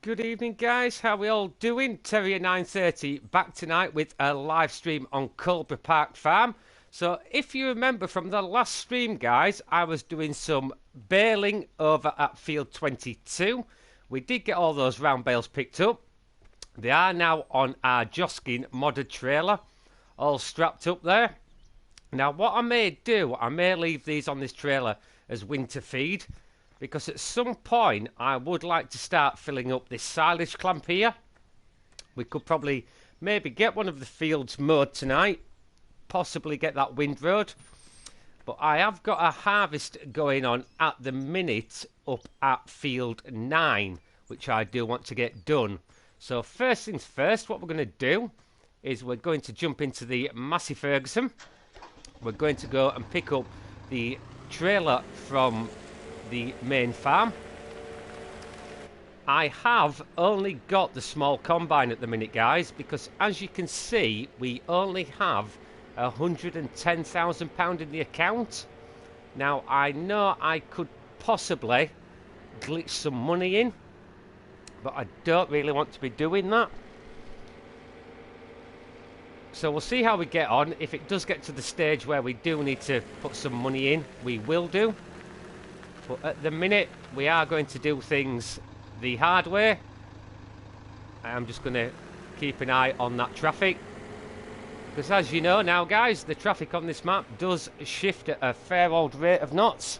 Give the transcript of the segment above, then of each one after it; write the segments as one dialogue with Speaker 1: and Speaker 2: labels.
Speaker 1: Good evening, guys. How we all doing? Terrier 930 back tonight with a live stream on Coldborough Park Farm. So, if you remember from the last stream, guys, I was doing some baling over at field 22. We did get all those round bales picked up. They are now on our Joskin modded trailer, all strapped up there. Now, what I may do, I may leave these on this trailer as winter feed, because at some point I would like to start filling up this silage clamp here. We could probably maybe get one of the fields mowed tonight, possibly get that windrowed. But I have got a harvest going on at the minute up at field 9, which I do want to get done. So first things first, what we're going to do is we're going to jump into the Massey Ferguson. We're going to go and pick up the trailer from the main farm. I have only got the small combine at the minute, guys, because as you can see we only have £110,000 in the account. Now I know I could possibly glitch some money in, but I don't really want to be doing that. So we'll see how we get on. If it does get to the stage where we do need to put some money in, we will do. But at the minute, we are going to do things the hard way. I'm just going to keep an eye on that traffic. Because as you know now, guys, the traffic on this map does shift at a fair old rate of knots.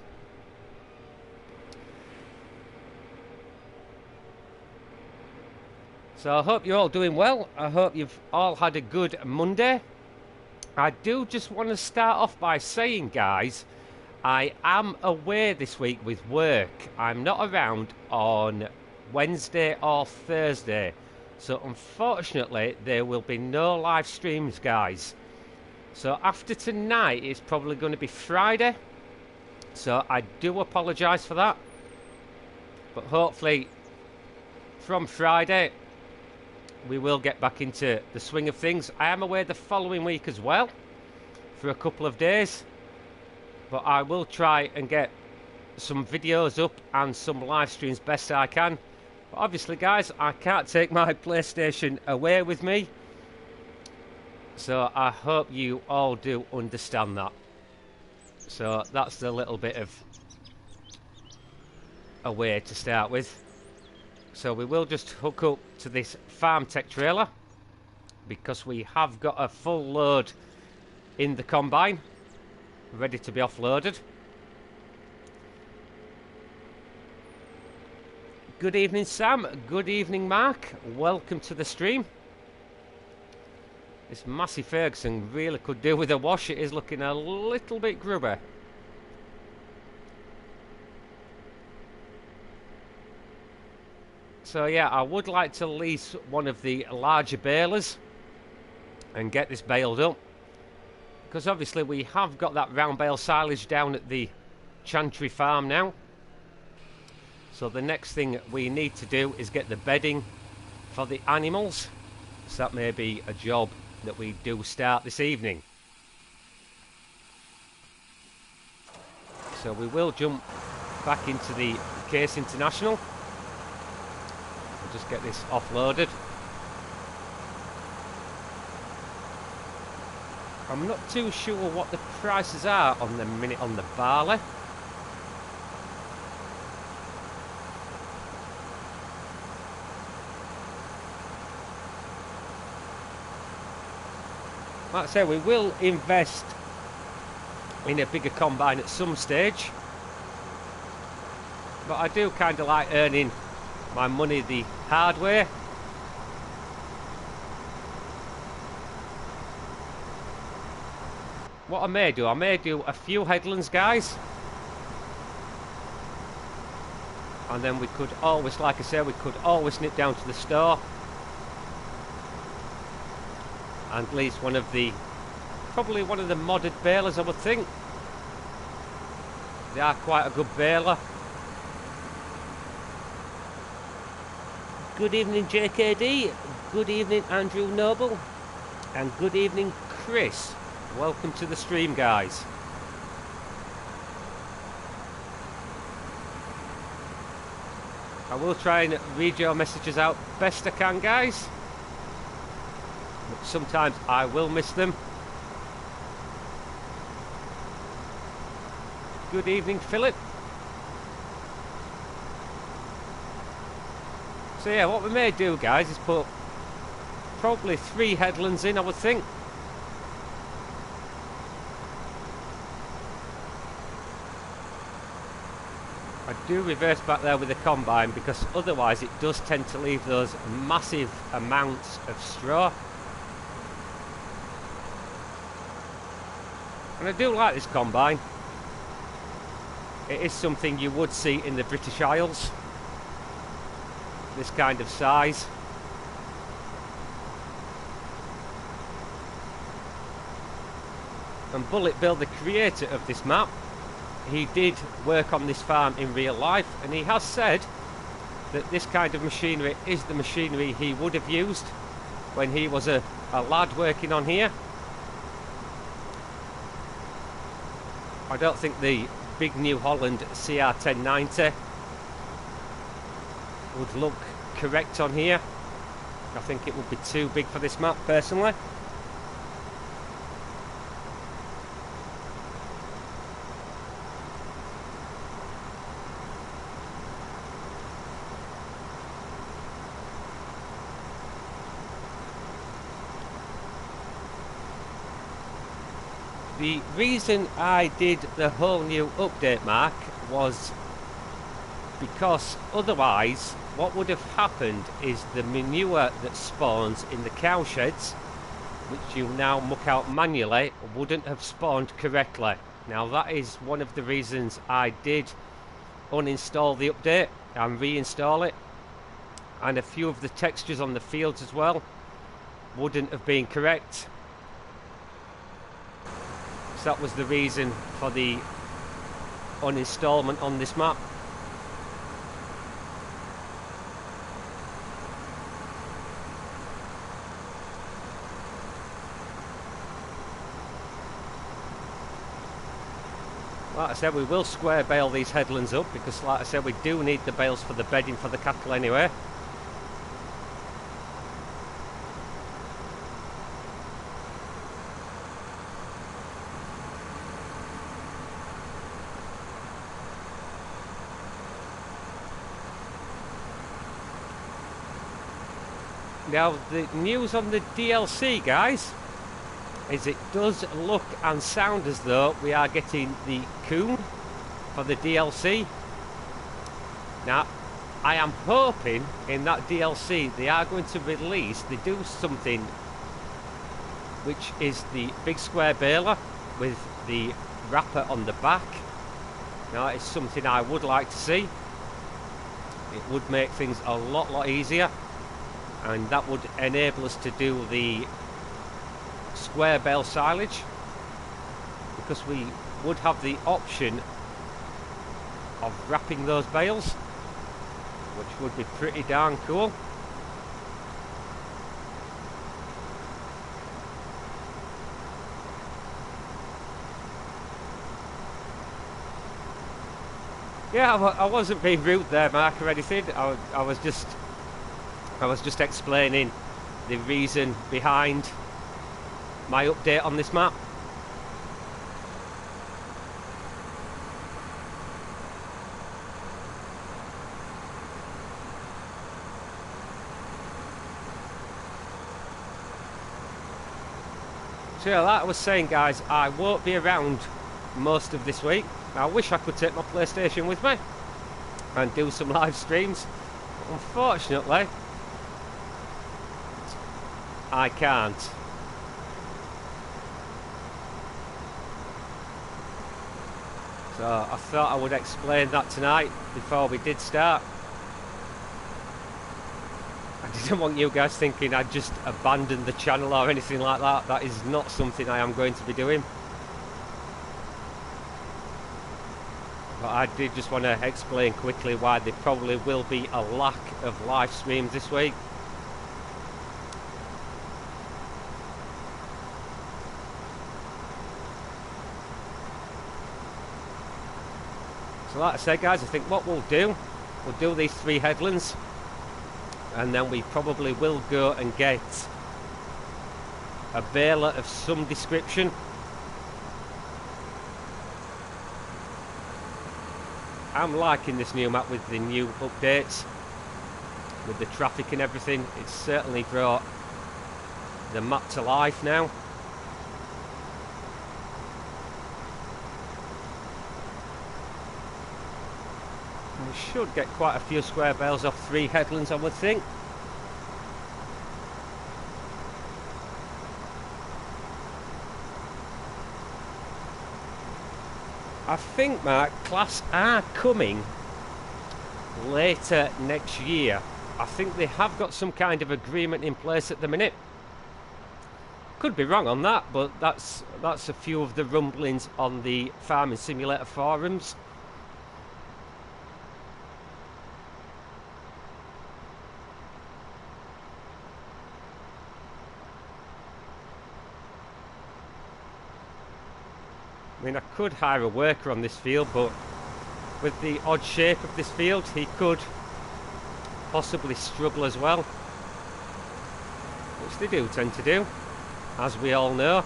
Speaker 1: So I hope you're all doing well. I hope you've all had a good Monday. I do just want to start off by saying, guys, I am away this week with work. I'm not around on Wednesday or Thursday. So unfortunately, there will be no live streams, guys. So after tonight, it's probably going to be Friday. So I do apologise for that. But hopefully, from Friday, we will get back into the swing of things. I am away the following week as well, for a couple of days. But I will try and get some videos up and some live streams best I can. But obviously, guys, I can't take my PlayStation away with me. So I hope you all do understand that. So that's the little bit of a way to start with. So we will just hook up to this Farm Tech trailer, because we have got a full load in the combine, ready to be offloaded. Good evening, Sam. Good evening, Mark. Welcome to the stream. This Massey Ferguson really could do with a wash. It is looking a little bit grubby. So yeah, I would like to lease one of the larger balers and get this baled up, because obviously we have got that round bale silage down at the Chantry farm now. So the next thing we need to do is get the bedding for the animals. So that may be a job that we do start this evening. So we will jump back into the Case International. We'll just get this offloaded. I'm not too sure what the prices are on the minute on the barley. Like I say, we will invest in a bigger combine at some stage. But I do kind of like earning my money the hard way. What I may do a few headlands, guys. And then we could always, like I say, we could always nip down to the store and lease one of the, probably one of the modded balers, I would think. They are quite a good baler. Good evening, JKD. Good evening, Andrew Noble. And good evening, Chris. Welcome to the stream, guys. I will try and read your messages out best I can, guys. But sometimes I will miss them. Good evening, Philip. So yeah, what we may do, guys, is put probably 3 headlands in, I would think. I do reverse back there with the combine because otherwise it does tend to leave those massive amounts of straw. And I do like this combine. It is something you would see in the British Isles. This kind of size. And Bullet Bill, the creator of this map, he did work on this farm in real life, and he has said that this kind of machinery is the machinery he would have used when he was a lad working on here. I don't think the big New Holland CR1090 would look correct on here. I think it would be too big for this map, personally. The reason I did the whole new update, Mark, was because otherwise what would have happened is the manure that spawns in the cow sheds, which you now muck out manually, wouldn't have spawned correctly. Now that is one of the reasons I did uninstall the update and reinstall it, and a few of the textures on the fields as well wouldn't have been correct. So that was the reason for the uninstallment on this map. Like I said, we will square bale these headlands up because, like I said, we do need the bales for the bedding for the cattle anyway. Now, the news on the DLC, guys, is it does look and sound as though we are getting the coon for the DLC. Now, I am hoping in that DLC they are going to release, they do something which is the big square baler with the wrapper on the back. Now, it's something I would like to see. It would make things a lot easier, and that would enable us to do the square bale silage, because we would have the option of wrapping those bales, which would be pretty darn cool. Yeah, I wasn't being rude there, Mark, or anything. I was just explaining the reason behind my update on this map. So yeah, like I was saying, guys, I won't be around most of this week. I wish I could take my PlayStation with me and do some live streams. Unfortunately, I can't. So I thought I would explain that tonight before we did start. I didn't want you guys thinking I'd just abandoned the channel or anything like that. That is not something I am going to be doing. But I did just want to explain quickly why there probably will be a lack of live streams this week. So like I said, guys, I think what we'll do we'll do these 3 headlands, and then we probably will go and get a baler of some description. I'm liking this new map with the new updates, with the traffic and everything. It's certainly brought the map to life now. We should get quite a few square bales off 3 headlands, I would think. I think, Mark, class are coming later next year. I think they have got some kind of agreement in place at the minute. Could be wrong on that, but that's a few of the rumblings on the Farming Simulator forums. I mean, I could hire a worker on this field, but with the odd shape of this field, he could possibly struggle as well, which they do tend to do, as we all know.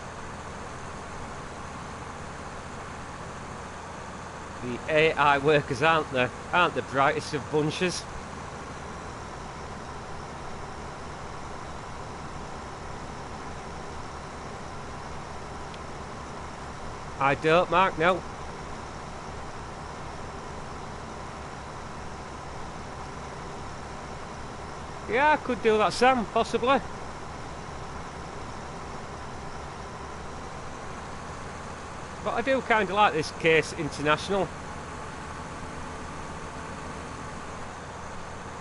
Speaker 1: The AI workers aren't the brightest of bunches. I don't, Mark, no. Yeah, I could do that, Sam, possibly. But I do kind of like this Case International.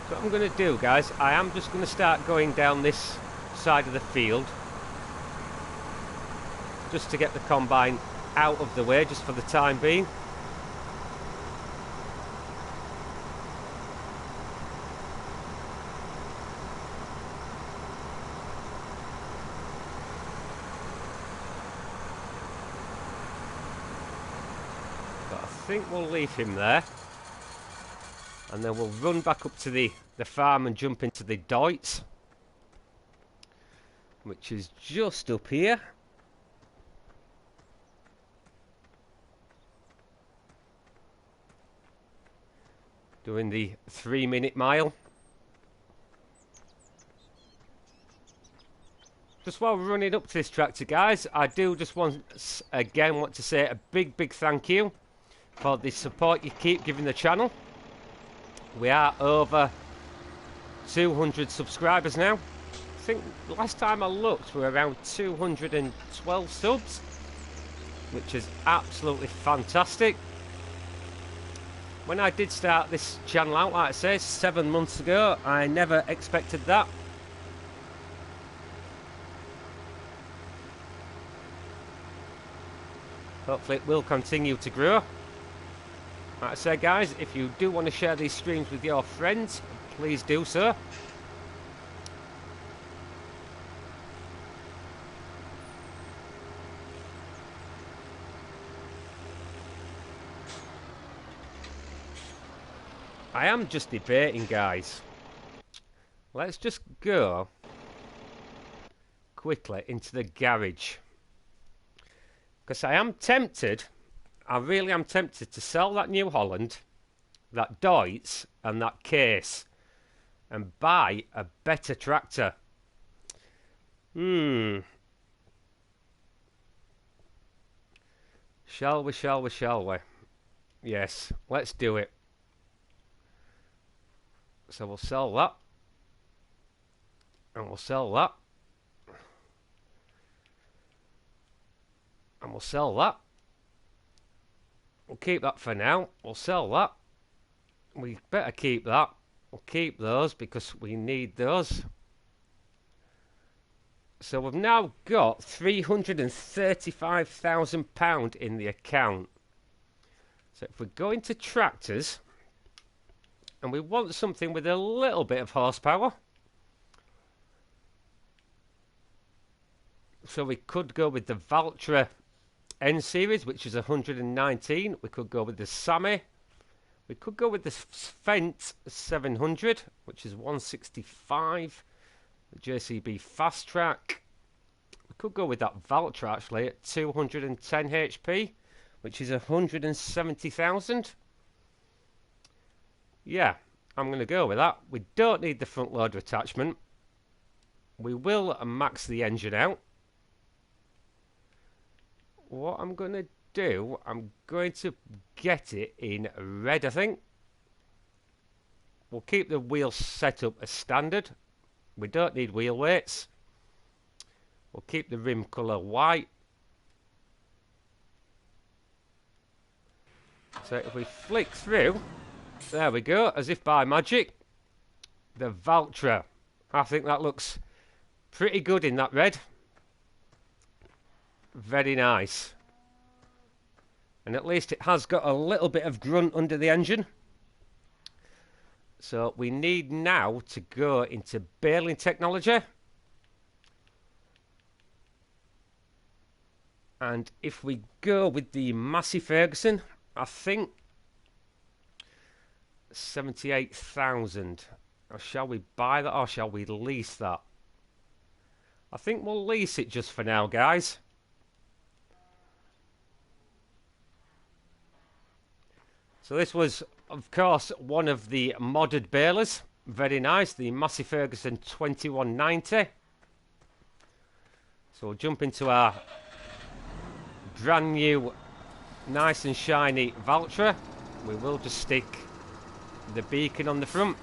Speaker 1: So what I'm going to do, guys, I am just going to start going down this side of the field, just to get the combine out of the way, just for the time being. But I think we'll leave him there, and then we'll run back up to the farm and jump into the Deutz, which is just up here. Doing the 3-minute mile. Just while we're running up to this tractor, guys, I do just want to say a big thank you for the support you keep giving the channel. We are over 200 subscribers now. I think last time I looked we were around 212 subs, which is absolutely fantastic. When I did start this channel out, like I say, 7 months ago, I never expected that. Hopefully it will continue to grow. Like I say, guys, if you do want to share these streams with your friends, please do so. I am just debating, guys. Let's just go quickly into the garage, because I am tempted, I really am tempted to sell that New Holland, that Deutz and that Case and buy a better tractor. Shall we? Yes, let's do it. So we'll sell that, and we'll sell that, and we'll sell that. We'll keep that for now. We'll sell that. We better keep that. We'll keep those because we need those. So we've now got £335,000 in the account. So if we go into tractors, and we want something with a little bit of horsepower, so we could go with the Valtra N series, which is 119. We could go with the Sammy, We could go with the Fs17, which is 165. The JCB Fast Track. We could go with that Valtra actually at 210 HP, which is 170,000. Yeah, I'm going to go with that. We don't need the front loader attachment. We will max the engine out. What I'm going to do, I'm going to get it in red, I think. We'll keep the wheels set up as standard. We don't need wheel weights. We'll keep the rim colour white. So if we flick through, there we go, as if by magic, the Valtra. I think that looks pretty good in that red. Very nice. And at least it has got a little bit of grunt under the engine. So we need now to go into baling technology. And if we go with the Massey Ferguson, I think 78,000. Or shall we buy that or shall we lease that? I think we'll lease it just for now, guys. So this was, of course, one of the modded balers. Very nice, the Massey Ferguson 2190. So we'll jump into our brand new, nice and shiny Valtra. We will just stick the beacon on the front.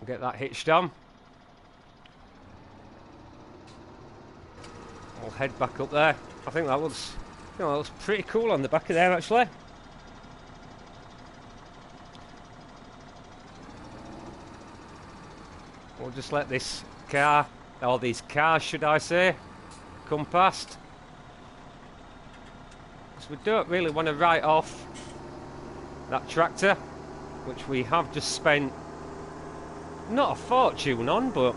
Speaker 1: Get that hitched on. We'll head back up there. I think that looks, you know, that looks pretty cool on the back of there actually. We'll just let this car, or these cars should I say, come past. Because we don't really want to write off that tractor, which we have just spent not a fortune on, but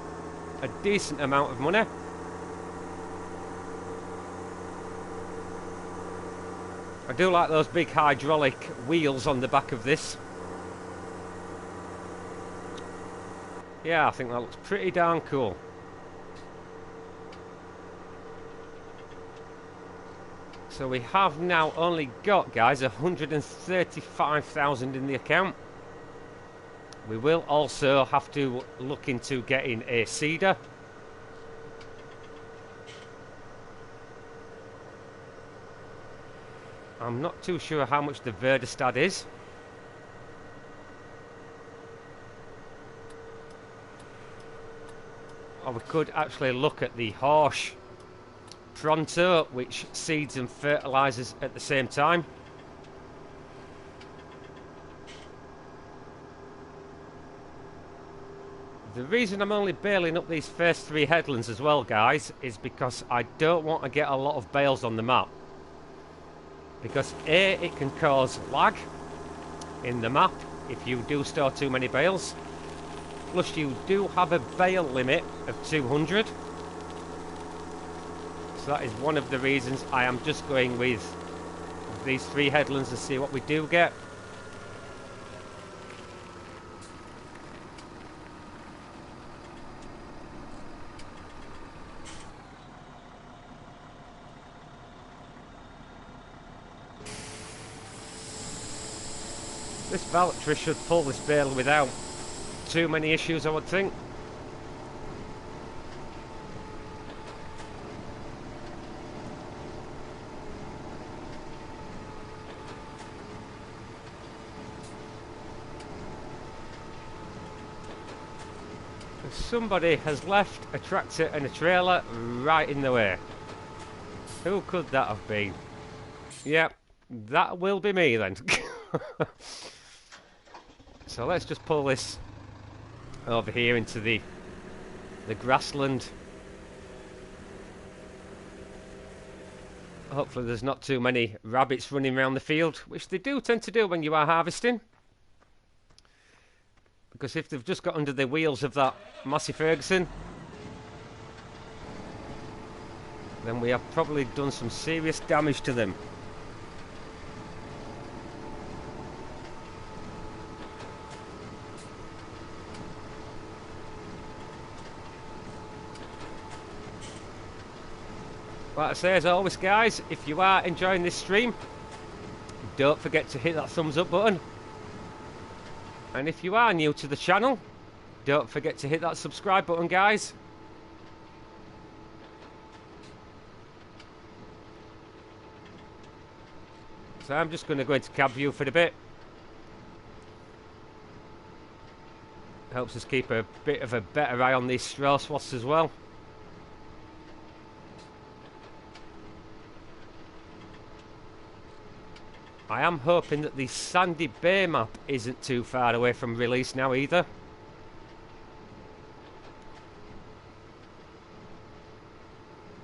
Speaker 1: a decent amount of money. I do like those big hydraulic wheels on the back of this. Yeah, I think that looks pretty darn cool. So we have now only got, guys, 135,000 in the account. We will also have to look into getting a seeder. I'm not too sure how much the Verdestad is. Or we could actually look at the Horsch Pronto, which seeds and fertilizes at the same time. The reason I'm only baling up these first 3 headlands as well, guys, is because I don't want to get a lot of bales on the map. Because A, it can cause lag in the map if you do store too many bales. Plus you do have a bale limit of 200. So that is one of the reasons I am just going with these 3 headlands to see what we do get. This Valtra should pull this bale without too many issues, I would think. Somebody has left a tractor and a trailer right in the way. Who could that have been? Yep, that will be me then. So let's just pull this over here into the grassland. Hopefully there's not too many rabbits running around the field, which they do tend to do when you are harvesting. Because if they've just got under the wheels of that Massey Ferguson, then we have probably done some serious damage to them. Like I say, as always guys, if you are enjoying this stream, don't forget to hit that thumbs up button. And if you are new to the channel, don't forget to hit that subscribe button guys. So I'm just going to go into cab view for a bit. Helps us keep a bit of a better eye on these straw swaths as well. I am hoping that the Sandy Bay map isn't too far away from release now either.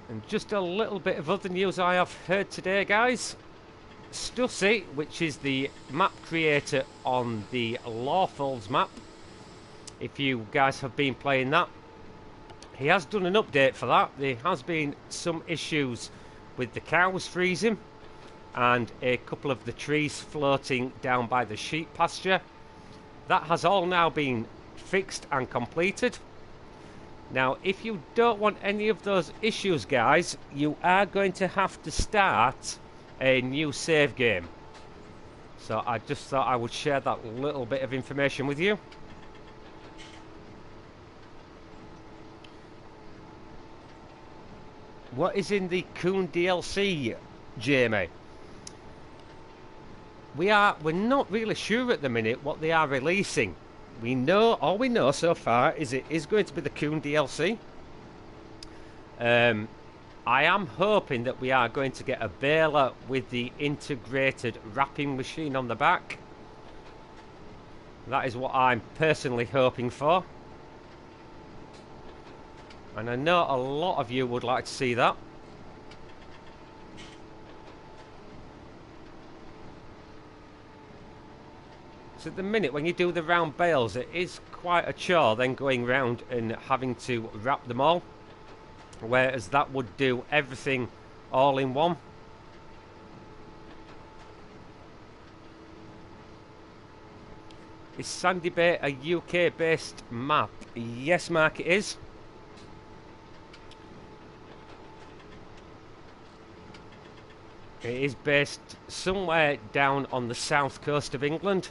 Speaker 1: And just a little bit of other news I have heard today guys. Stussy, which is the map creator on the Lawfuls map, if you guys have been playing that, he has done an update for that. There has been some issues with the cows freezing and a couple of the trees floating down by the sheep pasture. That has all now been fixed and completed. Now if you don't want any of those issues guys, you are going to have to start a new save game. So I just thought I would share that little bit of information with you. What is in the Coon DLC, Jamie? We're not really sure at the minute what they are releasing. All we know so far is it is going to be the Coon DLC. I am hoping that we are going to get a baler with the integrated wrapping machine on the back. That is what I'm personally hoping for. And I know a lot of you would like to see that. So at the minute when you do the round bales, it is quite a chore then going round and having to wrap them all. Whereas that would do everything all in one. Is Sandy Bay a UK based map? Yes Mark, it is. It is based somewhere down on the south coast of England.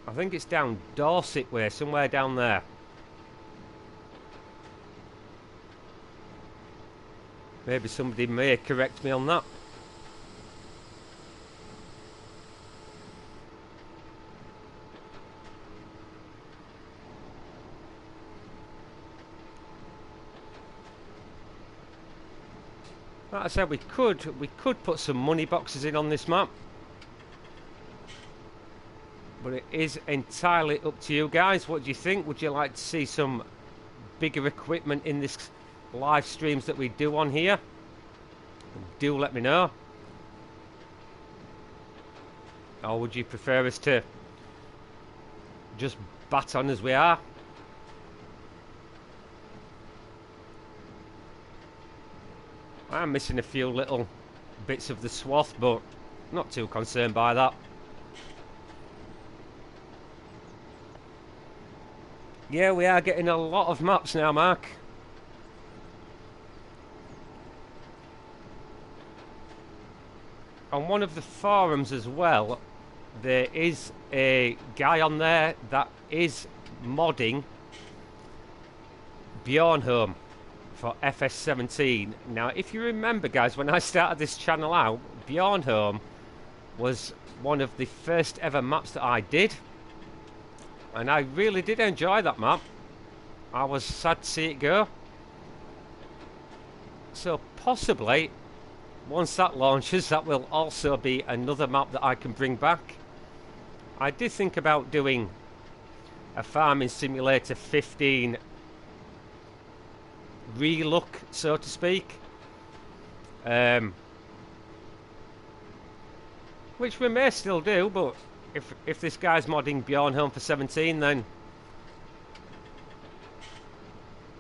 Speaker 1: I think it's down Dorset way, somewhere down there. Maybe somebody may correct me on that. Like I said, we could put some money boxes in on this map. But it is entirely up to you guys. What do you think? Would you like to see some bigger equipment in this live streams that we do on here? Do let me know. Or would you prefer us to just bat on as we are? I'm missing a few little bits of the swath, but not too concerned by that. Yeah, we are getting a lot of maps now, Mark. On one of the forums as well, there is a guy on there that is modding Bjornholm for Fs17. Now, if you remember, guys, when I started this channel out, Bjornholm was one of the first ever maps that I did. And I really did enjoy that map. I was sad to see it go. So possibly, once that launches, that will also be another map that I can bring back. I did think about doing a Farming Simulator 15 relook, so to speak. Which we may still do, but if this guy's modding Bjornholm for 17, then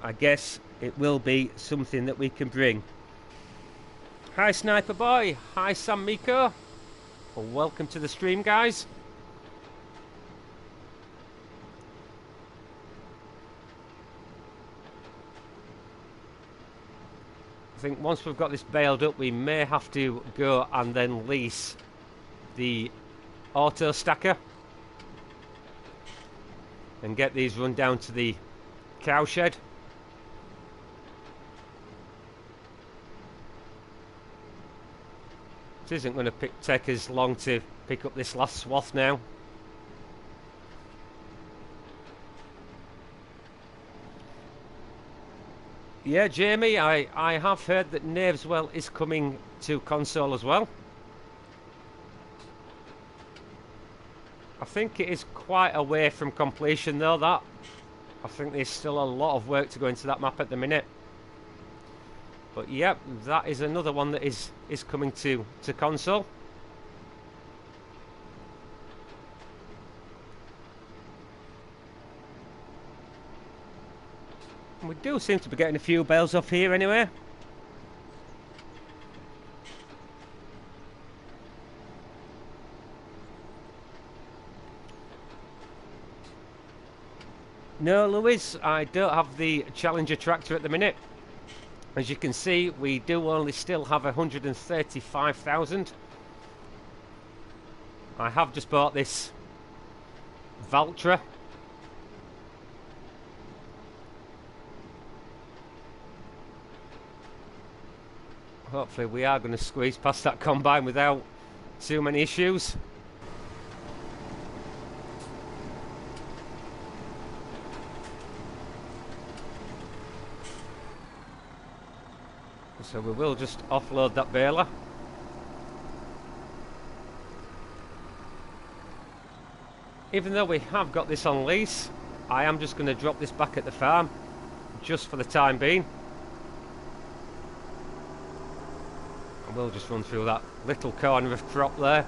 Speaker 1: I guess it will be something that we can bring. Hi Sniper Boy, hi Sam Miko, well, welcome to the stream guys. I think once we've got this bailed up we may have to go and then lease the auto stacker and get these run down to the cowshed. It isn't going to take us long to pick up this last swath now. Yeah, Jamie, I have heard that Knaveswell is coming to console as well. I think it is quite a way from completion though, that. I think there's still a lot of work to go into that map at the minute. But yep, that is another one that is coming to console. We do seem to be getting a few bales off here anyway. No, Lewis, I don't have the Challenger tractor at the minute. As you can see, we do only still have 135,000. I have just bought this Valtra. Hopefully we are going to squeeze past that combine without too many issues. So we will just offload that baler. Even though we have got this on lease, I am just going to drop this back at the farm, just for the time being. And we'll just run through that little corner of crop there.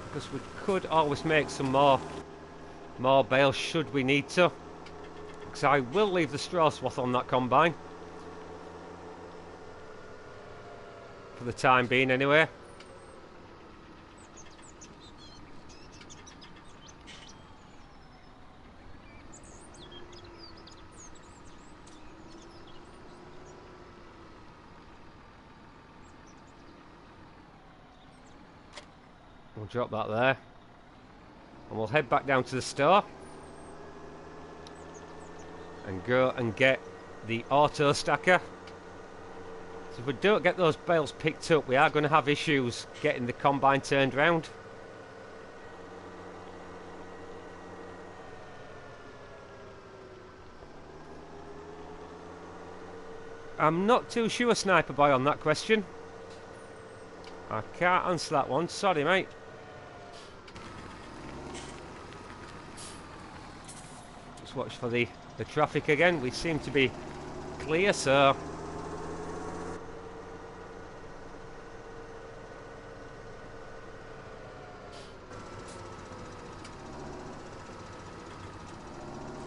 Speaker 1: Because we could always make some more bales should we need to. Because I will leave the straw swath on that combine. For the time being anyway. We'll drop that there. And we'll head back down to the store. And go and get the auto stacker. So if we don't get those bales picked up, we are going to have issues getting the combine turned round. I'm not too sure, Sniper Boy, on that question. I can't answer that one, sorry mate. Just watch for the traffic again. We seem to be clear, so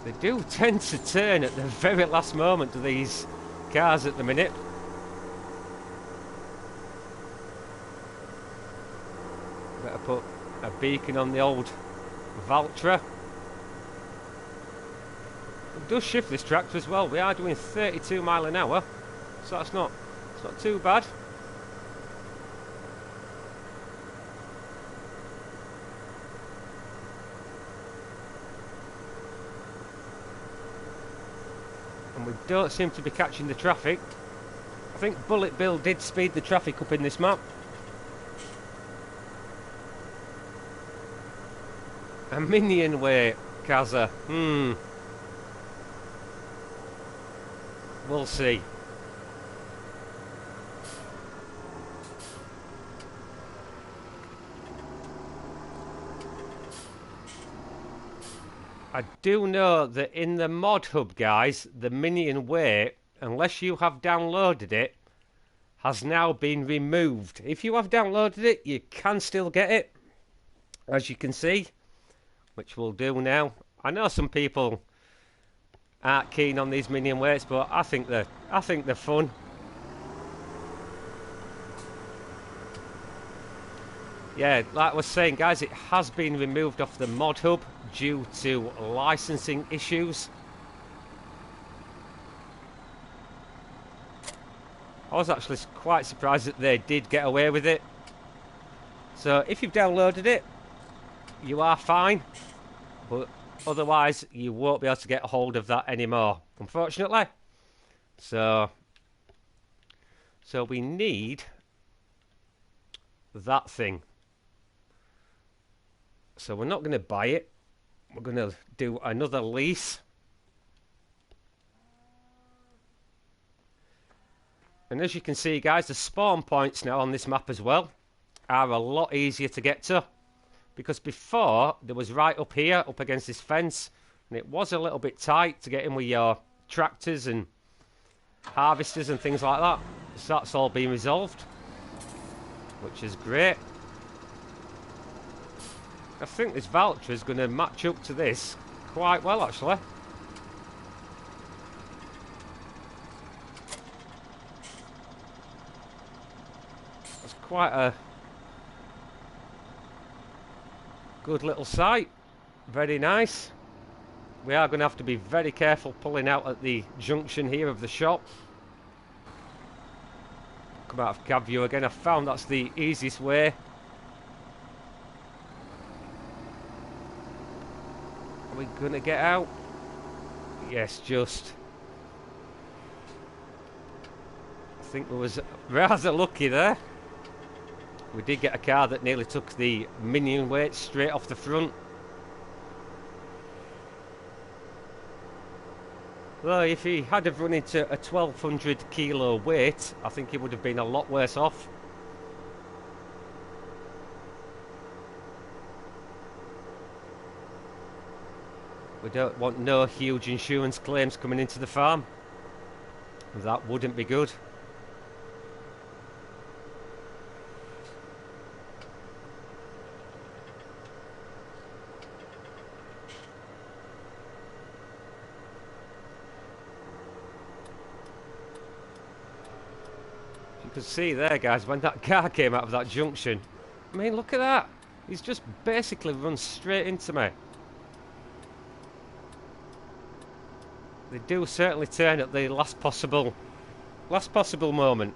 Speaker 1: they do tend to turn at the very last moment to these cars at the minute. Better put a beacon on the old Valtra. It does shift this tractor as well. We are doing 32 mile an hour, so it's not too bad. And we don't seem to be catching the traffic. I think Bullet Bill did speed the traffic up in this map. A minion way, Kaza. We'll see. I do know that in the mod hub, guys, the Minion Way, unless you have downloaded it, has now been removed. If you have downloaded it, you can still get it, as you can see, which we'll do now. I know some people aren't keen on these minion weights, but I think they're fun. Yeah, like I was saying, guys, it has been removed off the mod hub due to licensing issues. I was actually quite surprised that they did get away with it. So if you've downloaded it, you are fine, but otherwise you won't be able to get a hold of that anymore, unfortunately. So we need that thing. So we're not going to buy it. We're going to do another lease. And as you can see, guys, the spawn points now on this map as well are a lot easier to get to. Because before, there was right up here, up against this fence. And it was a little bit tight to get in with your tractors and harvesters and things like that. So that's all been resolved, which is great. I think this Valtra is going to match up to this quite well, actually. It's quite a good little site. Very nice. We are going to have to be very careful pulling out at the junction here of the shop. Come out of cab view again. I found that's the easiest way. Are we going to get out? Yes, just. I think we was rather lucky there. We did get a car that nearly took the minion weight straight off the front. Though if he had have run into a 1200 kilo weight, I think he would have been a lot worse off. We don't want no huge insurance claims coming into the farm. That wouldn't be good. You can see there, guys, when that car came out of that junction. I mean, look at that. He's just basically run straight into me. They do certainly turn at the last possible moment.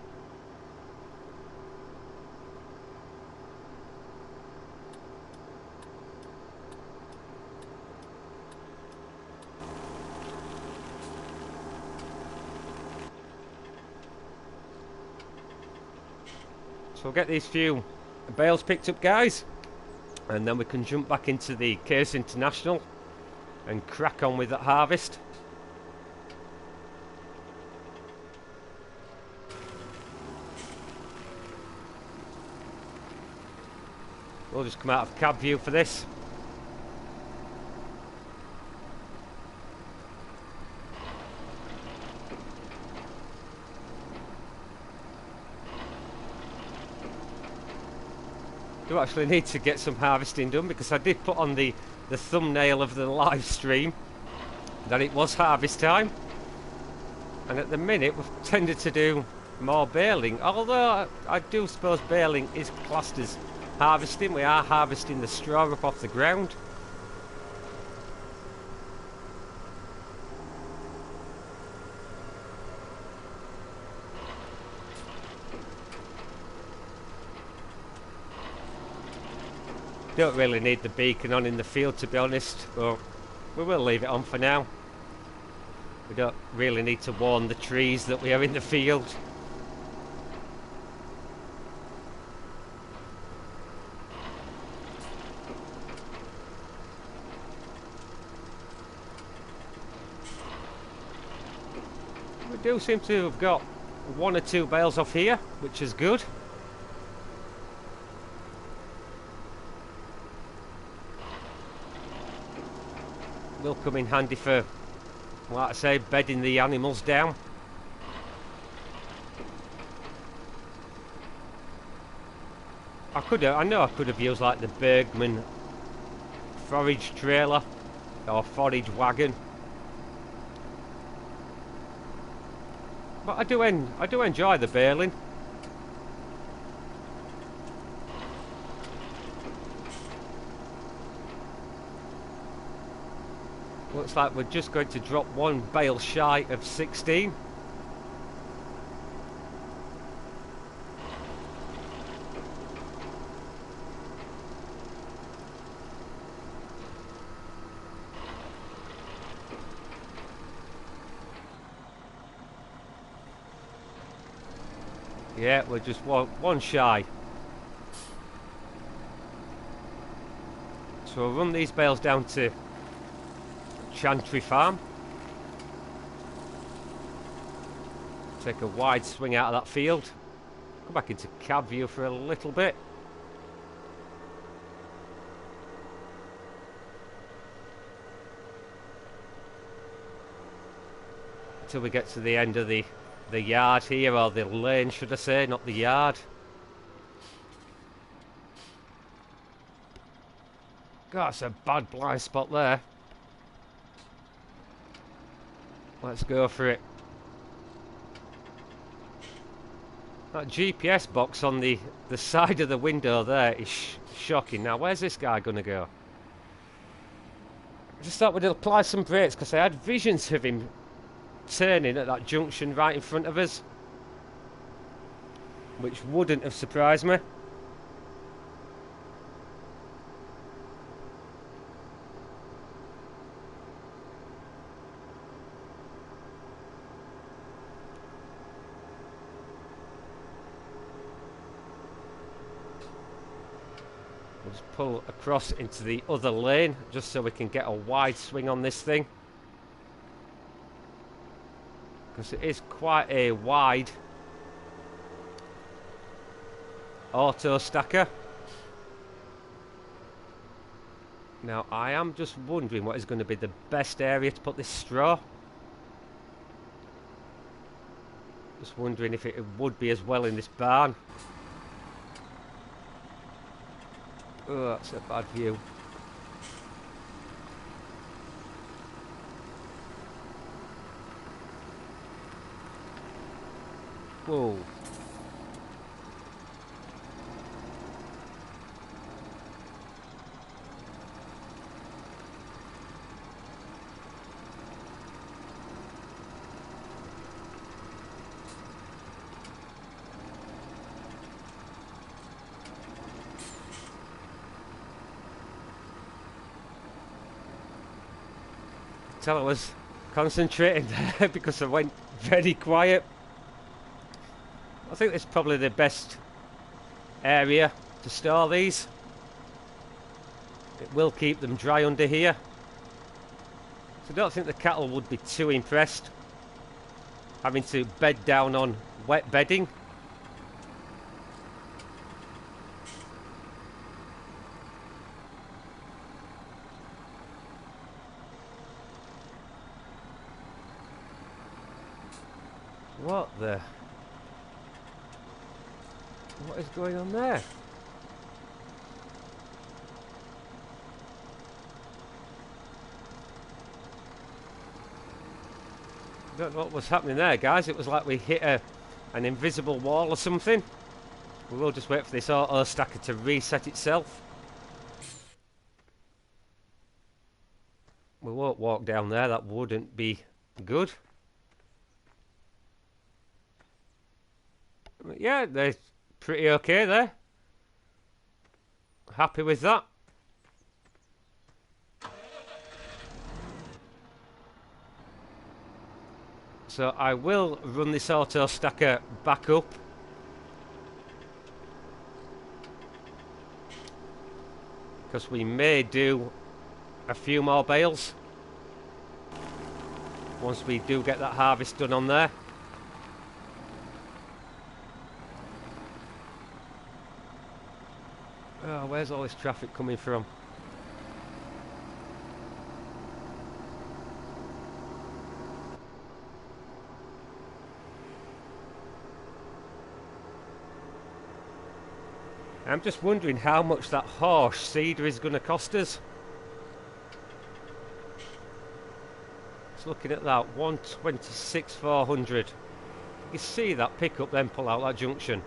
Speaker 1: So we'll get these few bales picked up, guys, and then we can jump back into the Case International and crack on with that harvest. We'll just come out of cab view for this. Do actually need to get some harvesting done, because I did put on the thumbnail of the live stream that it was harvest time, and at the minute we've tended to do more baling, although I do suppose baling is classed as harvesting. We are harvesting the straw up off the ground. Don't really need the beacon on in the field, to be honest, but we will leave it on for now. We don't really need to warn the trees that we are in the field. We do seem to have got one or two bales off here, which is good. Will come in handy for, like I say, bedding the animals down. I know I could have used like the Bergman forage trailer or forage wagon. But I do enjoy the baling. Looks like we're just going to drop one bale shy of 16. Yeah, we're just one shy. So we'll run these bales down to Chantry Farm. Take a wide swing out of that field. Come back into cab view for a little bit. Until we get to the end of the yard here, or the lane should I say, not the yard. God, that's a bad blind spot there. Let's go for it. That GPS box on the side of the window there is shocking. Now, where's this guy going to go? I just thought we'd apply some brakes because I had visions of him turning at that junction right in front of us, which wouldn't have surprised me. We'll just pull across into the other lane just so we can get a wide swing on this thing, because it is quite a wide auto stacker. Now I am just wondering what is going to be the best area to put this straw. Just wondering if it would be as well in this barn. Oh, that's a bad view. Whoa. Tell I was concentrating there because I went very quiet. I think it's probably the best area to store these. It will keep them dry under here. So I don't think the cattle would be too impressed having to bed down on wet bedding. What is going on there? Don't know what was happening there, guys. It was like we hit an invisible wall or something. We will just wait for this auto stacker to reset itself. We won't walk down there, that wouldn't be good. But yeah, they're pretty okay there. Happy with that. So I will run this auto stacker back up. Because we may do a few more bales once we do get that harvest done on there. Oh, where's all this traffic coming from? I'm just wondering how much that horse cedar is going to cost us. Just looking at that, 126,400. You see that pickup then pull out that junction.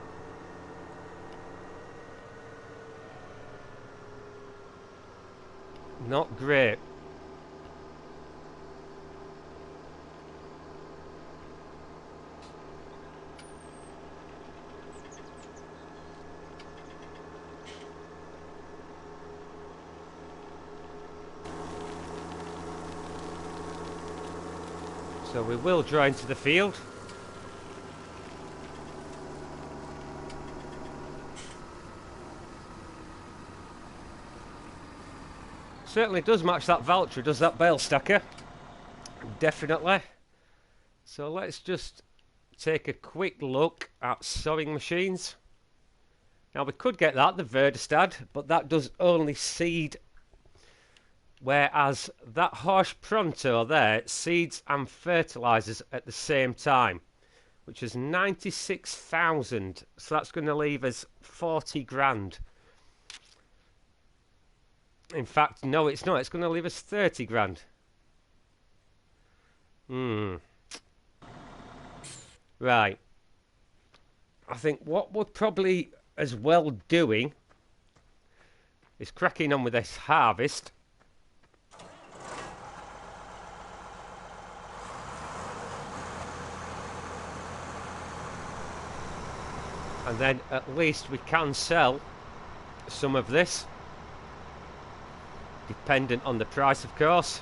Speaker 1: Not great. So we will draw into the field. Certainly does match that Valtra, does that bale stacker. Definitely. So let's just take a quick look at sewing machines. Now we could get that, the Verdestad, but that does only seed, whereas that Horsch Pronto there seeds and fertilizes at the same time, which is 96,000. So that's going to leave us 40 grand. In fact, no, it's not. It's going to leave us 30 grand. Right. I think what we're probably as well doing is cracking on with this harvest. And then at least we can sell some of this. Dependent on the price, of course.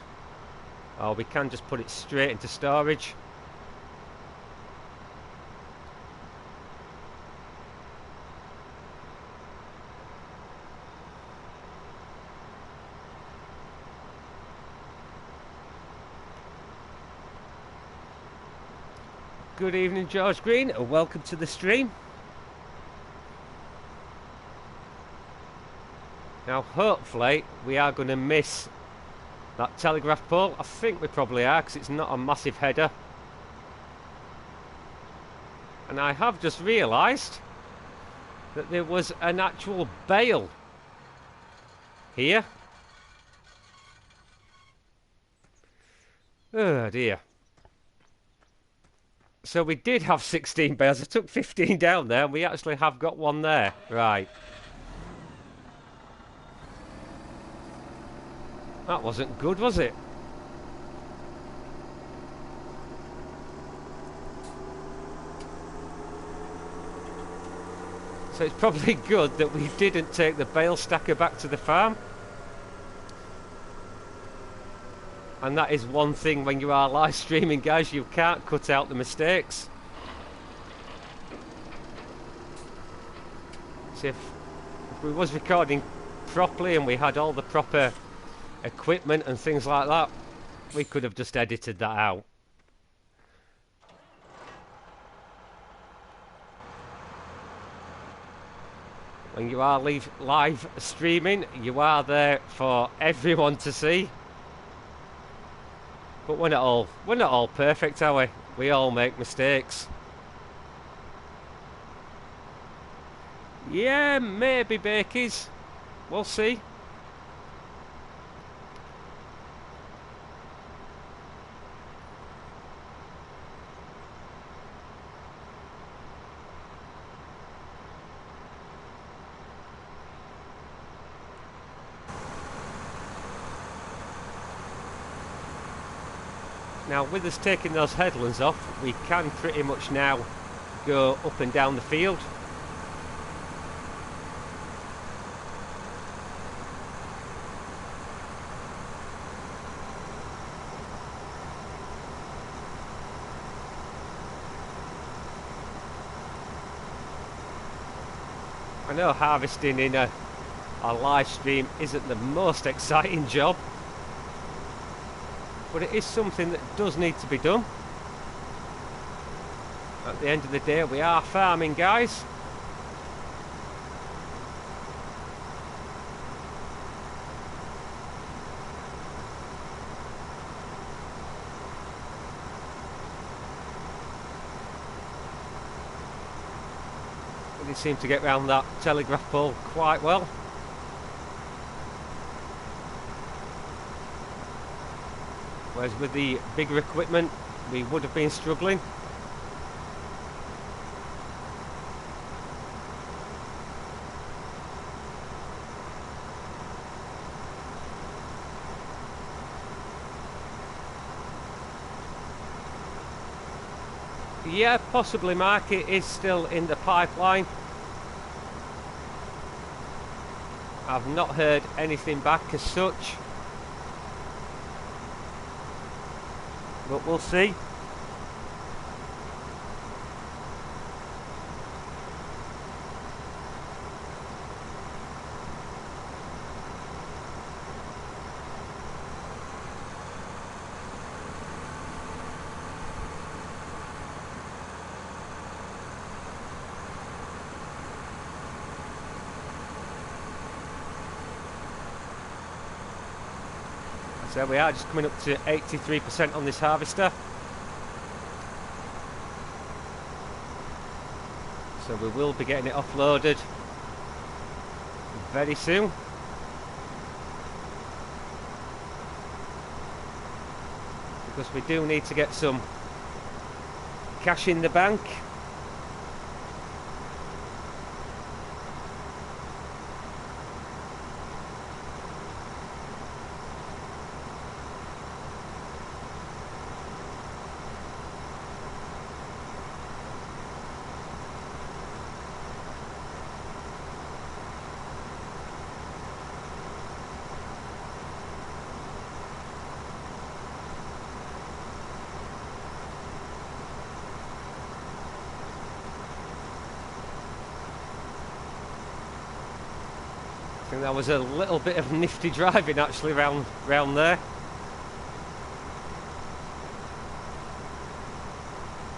Speaker 1: Or we can just put it straight into storage. Good evening, George Green, and welcome to the stream. Now hopefully we are going to miss that telegraph pole. I think we probably are, because it's not a massive header. And I have just realised that there was an actual bale here. Oh dear. So we did have 16 bales. I took 15 down there, and we actually have got one there. Right. That wasn't good, was it? So it's probably good that we didn't take the bale stacker back to the farm. And that is one thing when you are live streaming, guys, you can't cut out the mistakes. So if we was recording properly and we had all the proper equipment and things like that, we could have just edited that out. When you are live streaming, you are there for everyone to see. But we're not all perfect, are we? We all make mistakes. Yeah, maybe Bakies. We'll see. Now, with us taking those headlands off, we can pretty much now go up and down the field. I know harvesting in a live stream isn't the most exciting job, but it is something that does need to be done. At the end of the day, we are farming, guys. They seem to get round that telegraph pole quite well. Whereas with the bigger equipment, we would have been struggling. Yeah, possibly, Mark. It is still in the pipeline. I've not heard anything back as such, but we'll see. So we are just coming up to 83% on this harvester. So we will be getting it offloaded very soon. Because we do need to get some cash in the bank. I think that was a little bit of nifty driving actually round there.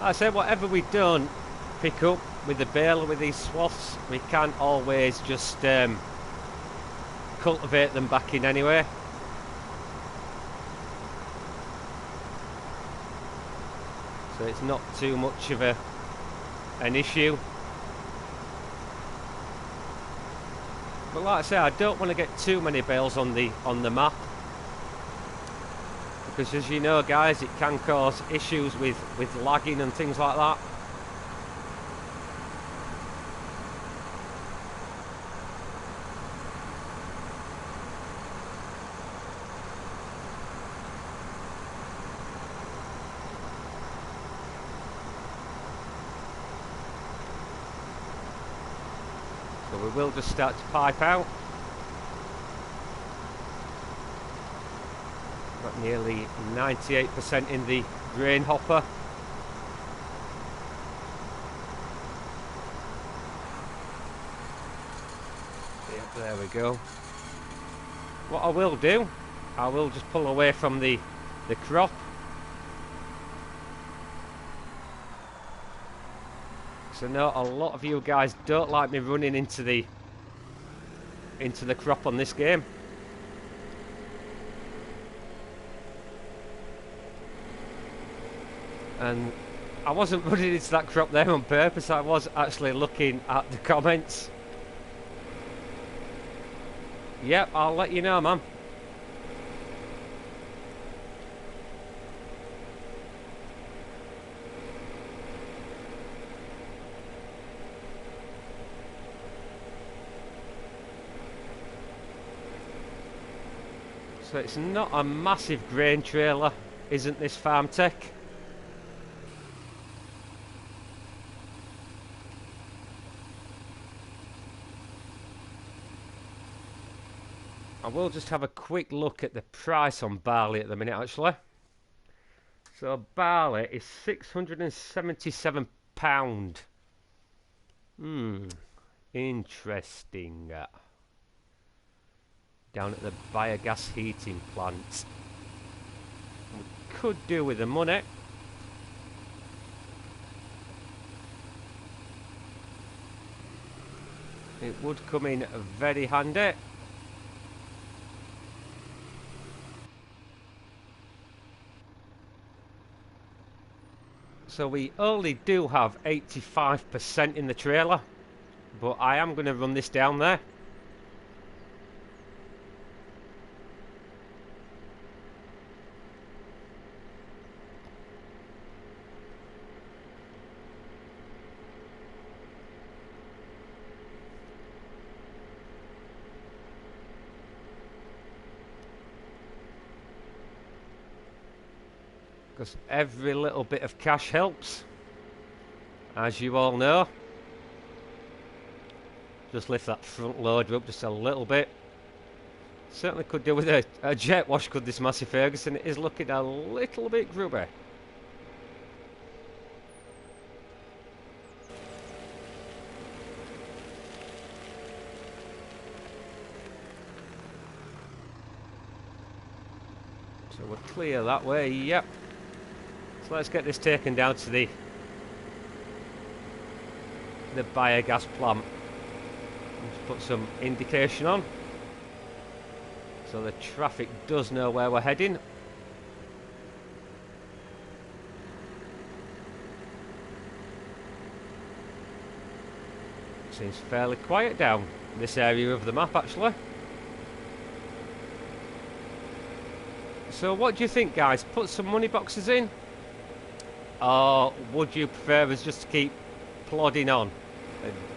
Speaker 1: I say whatever we don't pick up with the baler with these swaths, we can't always just cultivate them back in anyway. So it's not too much of an issue. But like I say, I don't want to get too many bales on the map, because as you know guys, it can cause issues with lagging and things like that. So we will just start to pipe out. Got nearly 98% in the grain hopper. Yep, there we go. What I will do, I will just pull away from the crop. So I know a lot of you guys don't like me running into the crop on this game. And I wasn't running into that crop there on purpose, I was actually looking at the comments. Yep, I'll let you know, man. So it's not a massive grain trailer, isn't this Farm Tech? I will just have a quick look at the price on barley at the minute actually. So barley is £677. Interesting. Down at the biogas heating plant. We could do with the money. It would come in very handy. So we only do have 85% in the trailer, but I am going to run this down there. because every little bit of cash helps, as you all know. Just lift that front loader up just a little bit. Certainly could do with a jet wash, could this Massey Ferguson. It is looking a little bit grubby. So we're clear that way, yep. So let's get this taken down to the biogas plant. Let's put some indication on, so the traffic does know where we're heading. Seems fairly quiet down this area of the map, actually. So what do you think, guys? Put some money boxes in? Or would you prefer us just to keep plodding on?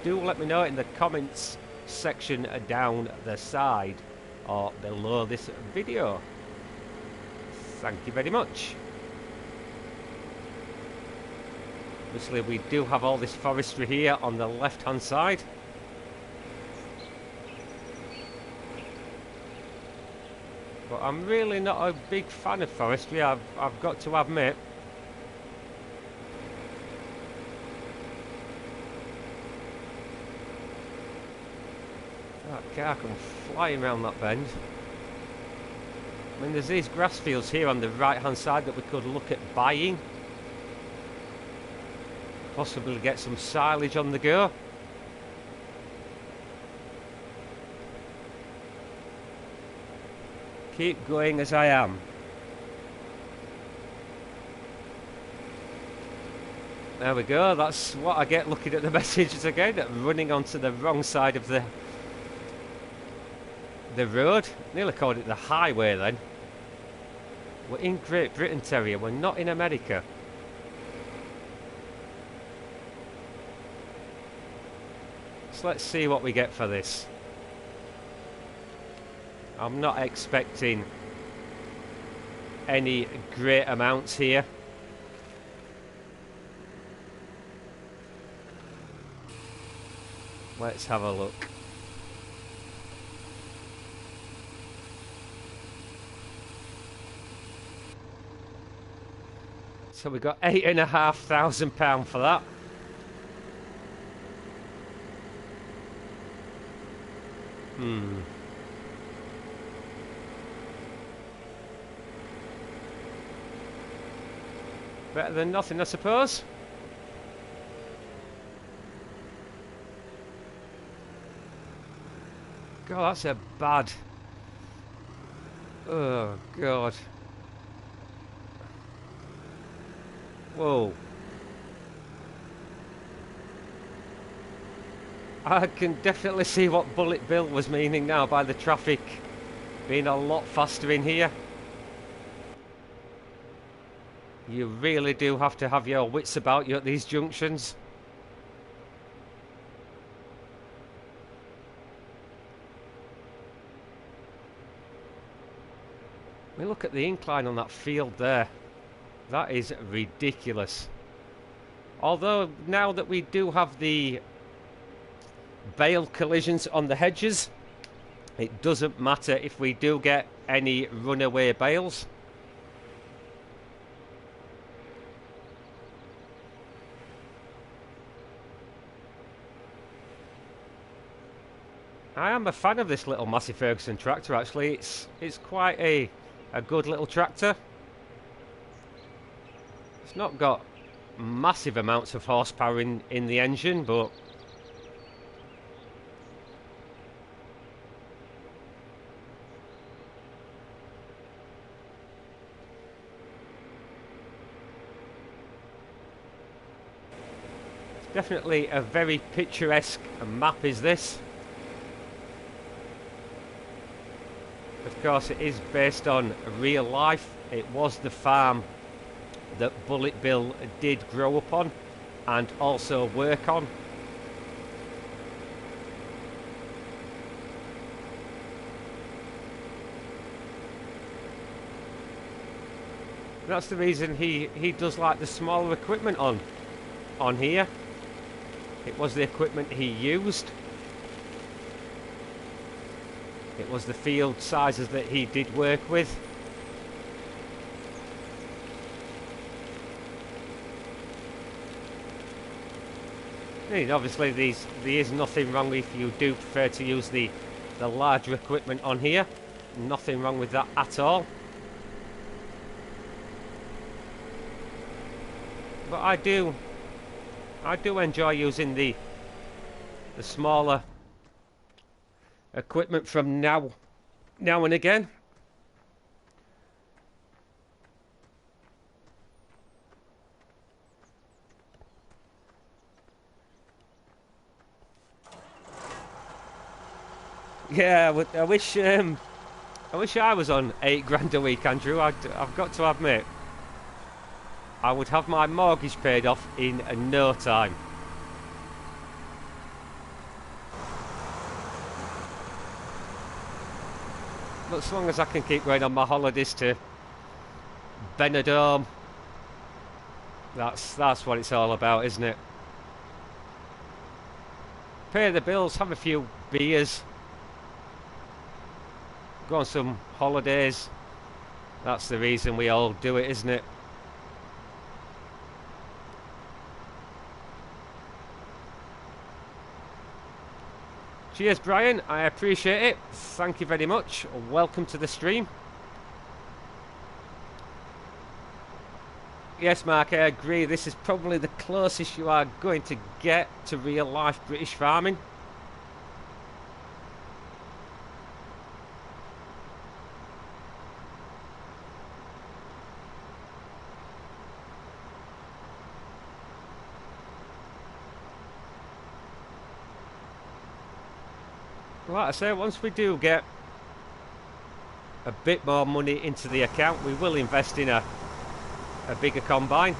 Speaker 1: Do let me know in the comments section down the side or below this video. Thank you very much. Obviously we do have all this forestry here on the left hand side. But I'm really not a big fan of forestry, I've got to admit. That car come flying around that bend. I mean, there's these grass fields here on the right hand side that we could look at buying. Possibly get some silage on the go. Keep going as I am. There we go, that's what I get looking at the messages again, running onto the wrong side of the road. Nearly called it the highway then. We're in Great Britain, Terrier, we're not in America. So let's see what we get for this. I'm not expecting any great amounts here. Let's have a look. So we got £8,500 for that. Better than nothing, I suppose. God, that's a bad... Oh, God. Whoa. I can definitely see what Bullet Bill was meaning now by the traffic being a lot faster in here. You really do have to have your wits about you at these junctions. I mean, look at the incline on that field there. That is ridiculous. Although now that we do have the bale collisions on the hedges, it doesn't matter if we do get any runaway bales. I am a fan of this little Massey Ferguson tractor, actually. It's quite a good little tractor. It's not got massive amounts of horsepower in the engine, but it's definitely a very picturesque map, is this. Of course, it is based on real life. It was the farm that Bullet Bill did grow up on and also work on. That's the reason he does like the smaller equipment on here. It was the equipment he used. It was the field sizes that he did work with. I mean, obviously there is nothing wrong if you do prefer to use the larger equipment on here. Nothing wrong with that at all. But I do enjoy using the smaller equipment from now and again. Yeah, I wish I was on £8 a week, Andrew. I've got to admit, I would have my mortgage paid off in no time. But as long as I can keep going on my holidays to Benidorm, that's what it's all about, isn't it? Pay the bills, have a few beers, go on some holidays. That's the reason we all do it, isn't it? Cheers, Brian. I appreciate it. Thank you very much. Welcome to the stream. Yes, Mark, I agree. This is probably the closest you are going to get to real-life British farming. Like I say, once we do get a bit more money into the account, we will invest in a bigger combine.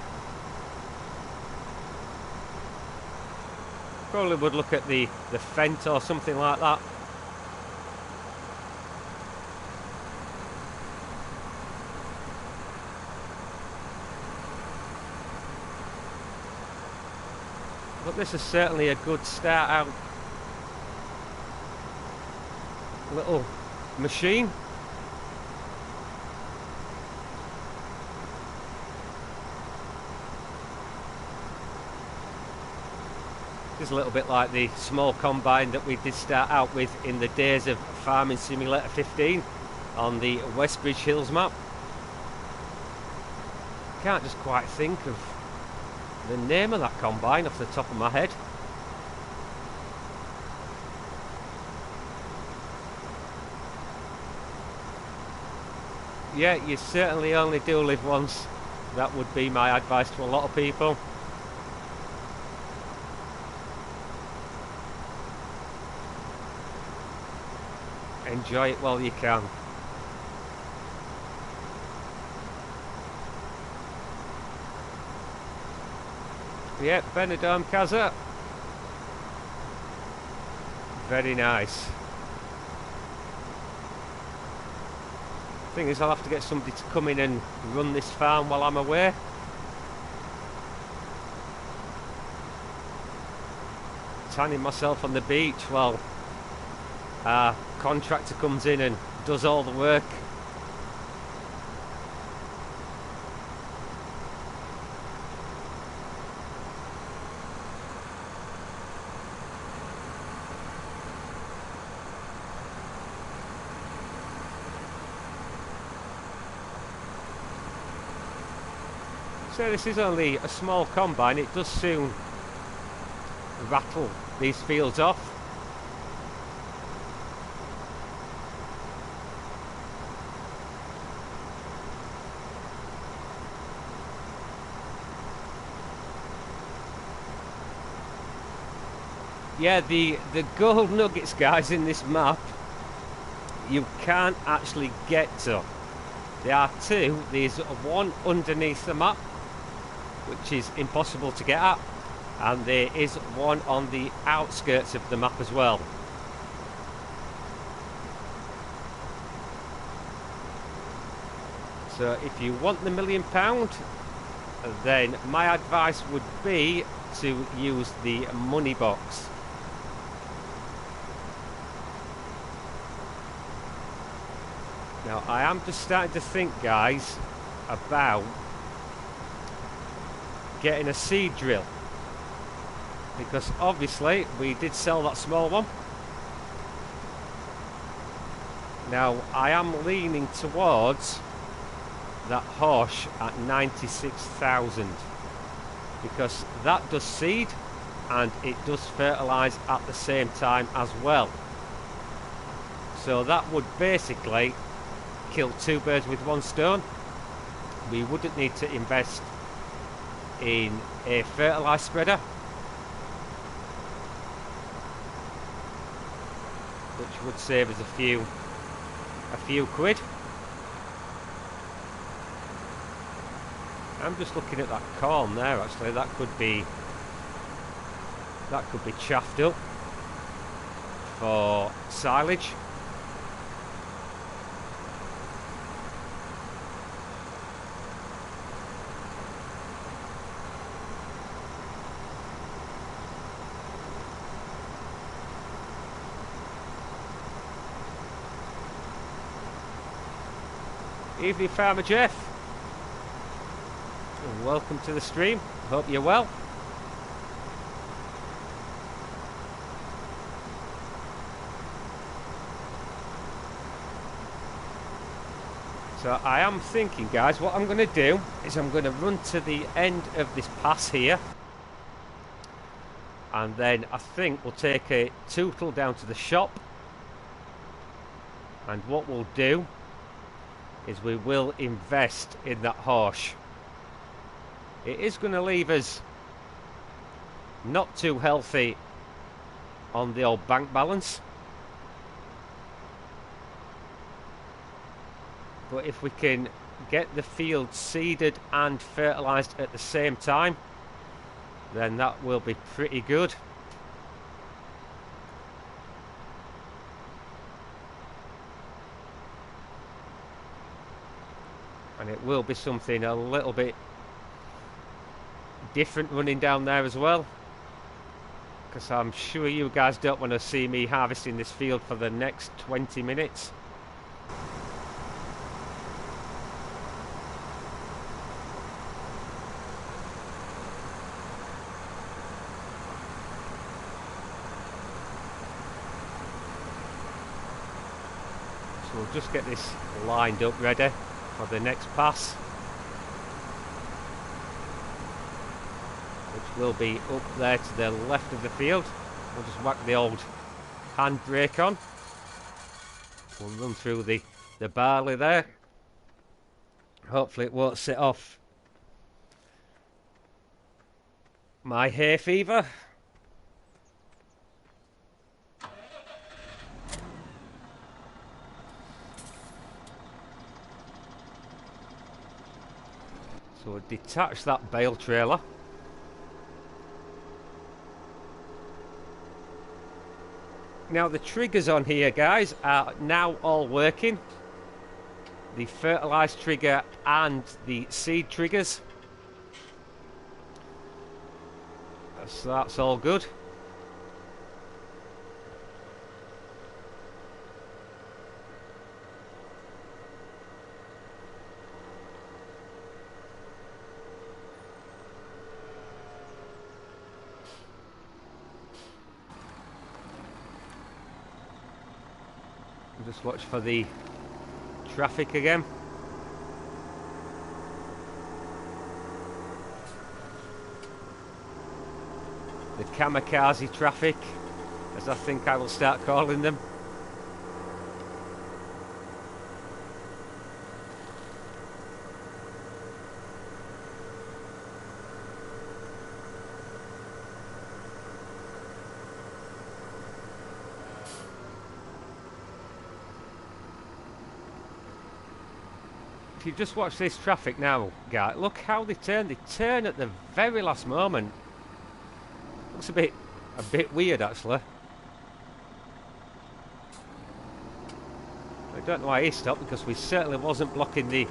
Speaker 1: Probably would look at the Fent or something like that. But this is certainly a good start out little machine. It's a little bit like the small combine that we did start out with in the days of Farming Simulator 15 on the Westbridge Hills map. Can't just quite think of the name of that combine off the top of my head. Yeah, you certainly only do live once. That would be my advice to a lot of people. Enjoy it while you can. Yeah, Benidorm Casa. Very nice. Thing is, I'll have to get somebody to come in and run this farm while I'm away. Tanning myself on the beach while our contractor comes in and does all the work. So this is only a small combine. It does soon rattle these fields off. Yeah, the gold nuggets, guys, in this map, you can't actually get to. There are two. There's one underneath the map, which is impossible to get at, and there is one on the outskirts of the map as well. So if you want the £1,000,000, then my advice would be to use the money box. Now I am just starting to think, guys, about getting a seed drill, because obviously we did sell that small one. Now I am leaning towards that horse at 96,000, because that does seed and it does fertilise at the same time as well. So that would basically kill two birds with one stone. We wouldn't need to invest in a fertiliser spreader, which would save us a few quid. I'm just looking at that corn there. Actually, that could be chaffed up for silage. Evening, Farmer Jeff. Welcome to the stream. Hope you're well. So I am thinking, guys, what I'm going to do is I'm going to run to the end of this pass here, and then I think we'll take a tootle down to the shop, and what we'll do is we will invest in that horse. It is going to leave us not too healthy on the old bank balance, but if we can get the field seeded and fertilised at the same time, then that will be pretty good. And it will be something a little bit different running down there as well, because I'm sure you guys don't want to see me harvesting this field for the next 20 minutes. So we'll just get this lined up ready for the next pass, which will be up there to the left of the field. We'll just whack the old handbrake on. We'll run through the barley there. Hopefully it won't set off my hay fever. So we'll detach that bale trailer. Now the triggers on here, guys, are now all working. The fertilised trigger and the seed triggers. So that's all good. Just watch for the traffic again. The kamikaze traffic, as I think I will start calling them. If you just watch this traffic now, guys, look how they turn. They turn at the very last moment. Looks a bit weird, actually. I don't know why he stopped, because we certainly wasn't blocking the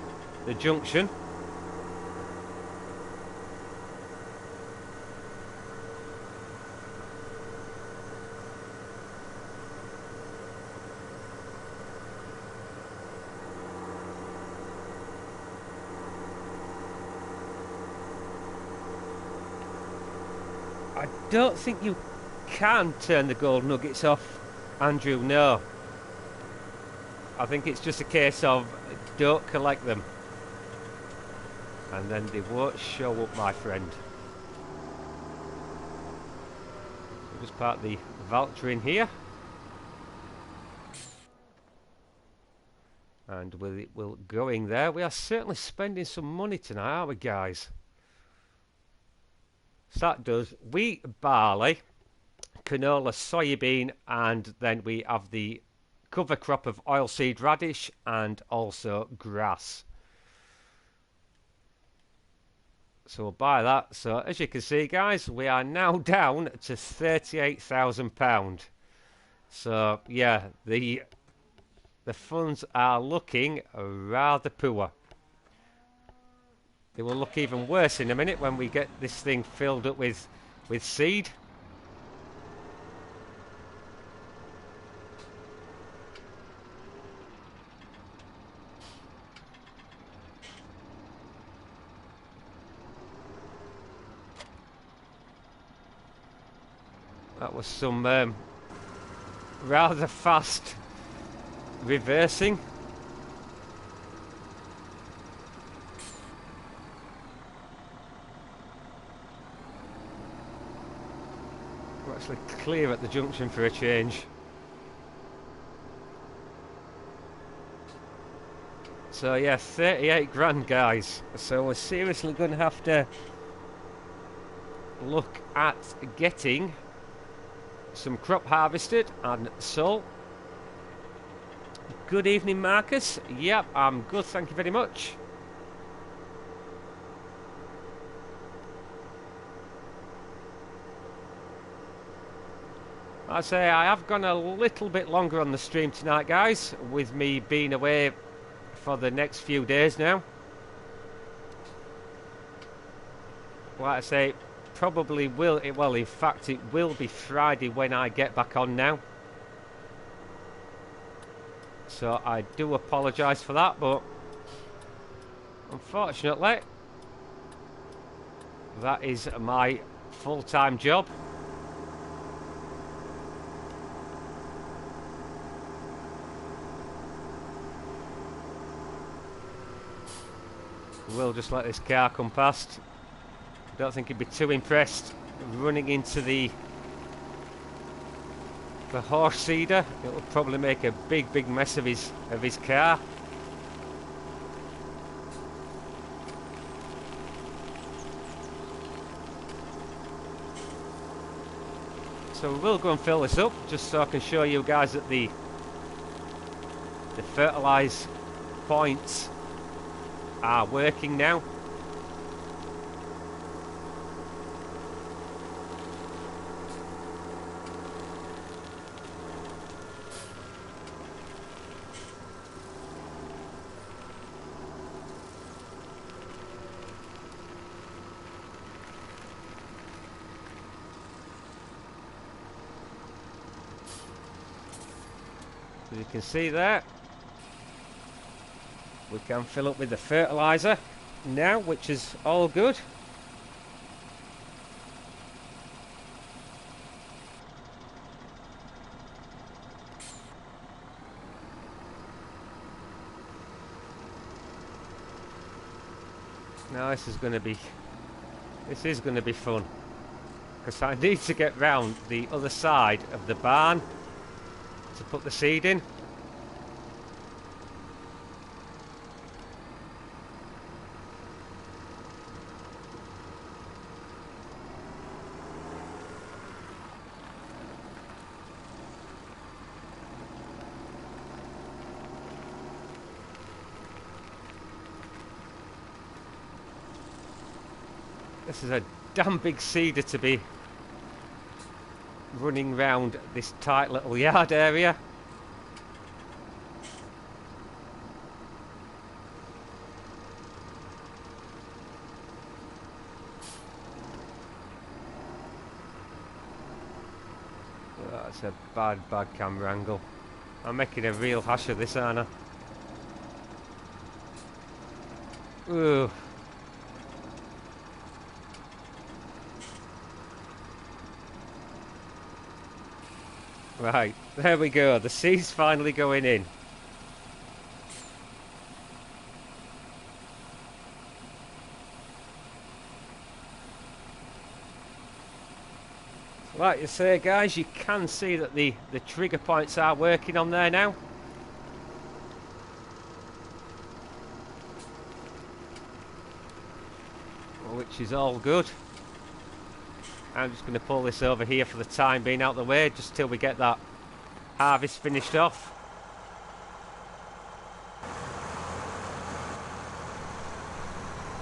Speaker 1: the junction. I don't think you can turn the gold nuggets off, Andrew, no. I think it's just a case of don't collect them and then they won't show up, my friend. We'll just park the Valtra in here and we'll going there. We are certainly spending some money tonight, aren't we, guys? So that does wheat, barley, canola, soybean, and then we have the cover crop of oilseed radish and also grass. So we'll buy that. So as you can see, guys, we are now down to £38,000. So yeah, the funds are looking rather poor. They will look even worse in a minute when we get this thing filled up with seed. That was some rather fast reversing. We're actually clear at the junction for a change. So yeah, 38 grand, guys. So we're seriously going to have to look at getting some crop harvested and sold. Good evening, Marcus. Yep, I'm good, thank you very much. I say I have gone a little bit longer on the stream tonight, guys, with me being away for the next few days now. Like I say, probably will, well in fact it will be Friday when I get back on now. So I do apologise for that, but unfortunately that is my full-time job. We'll just let this car come past. Don't think he'd be too impressed running into the horse seeder. It will probably make a big mess of his car. So we'll go and fill this up just so I can show you guys that the fertilise points are working now. As you can see there, we can fill up with the fertiliser now, which is all good. Now this is going to be fun, because I need to get round the other side of the barn to put the seed in. This is a damn big seeder to be running round this tight little yard area. That's a bad camera angle. I'm making a real hash of this, aren't I? Ooh. Right, there we go. The sea's finally going in. Like you say, guys, you can see that the trigger points are working on there now. Which is all good. I'm just going to pull this over here for the time being out the way, just till we get that harvest finished off.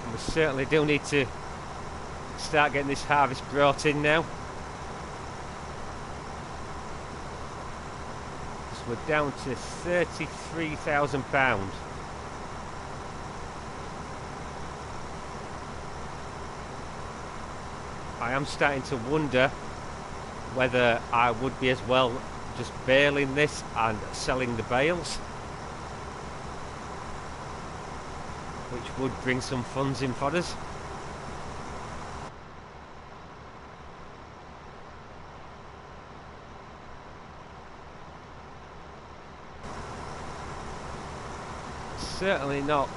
Speaker 1: And we certainly do need to start getting this harvest brought in now. So we're down to £33,000. I am starting to wonder whether I would be as well just baling this and selling the bales, which would bring some funds in for us. Certainly not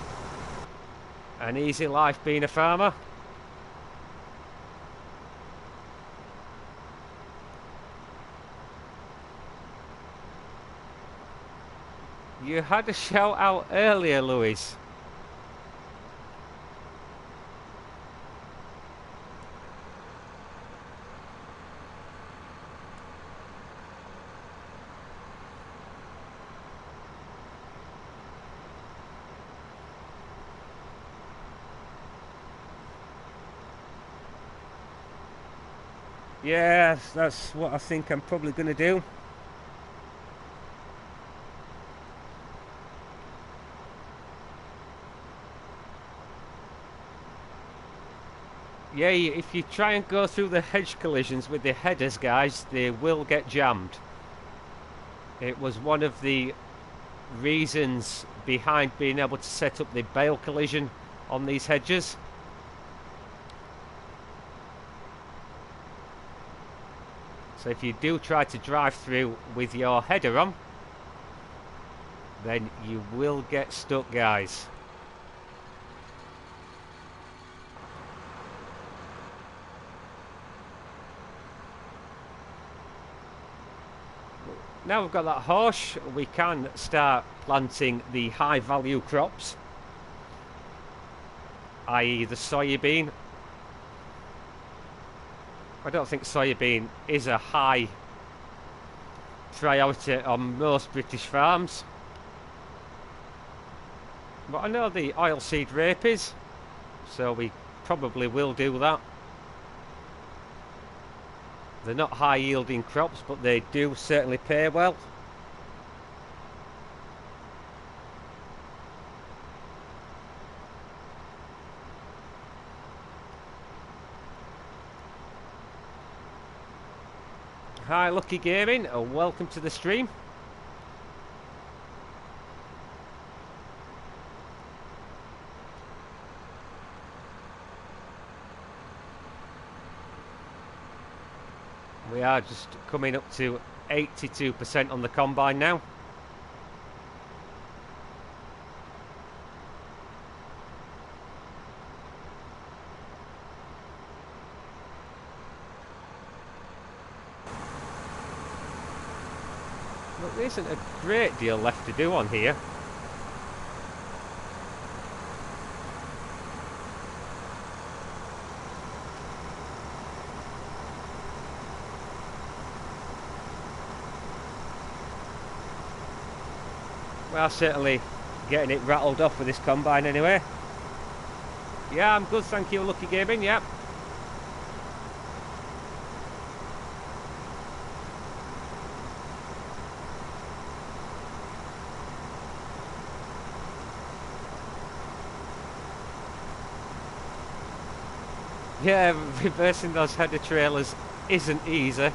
Speaker 1: an easy life being a farmer. You had a shout out earlier, Louise. Yeah, that's what I think I'm probably going to do. Yeah, if you try and go through the hedge collisions with the headers, guys, they will get jammed. It was one of the reasons behind being able to set up the bale collision on these hedges. So if you do try to drive through with your header on, then you will get stuck, guys. Now we've got that horse, we can start planting the high value crops, i.e. the soybean. I don't think soybean is a high priority on most British farms, but I know the oilseed rape is, so we probably will do that. They're not high yielding crops, but they do certainly pay well. Hi Lucky Gaming, and welcome to the stream. We are just coming up to 82% on the combine now. Look, there isn't a great deal left to do on here. We are certainly getting it rattled off with this combine anyway. Yeah, I'm good, thank you, Lucky Gaming, yep. Yeah, reversing those header trailers isn't easy.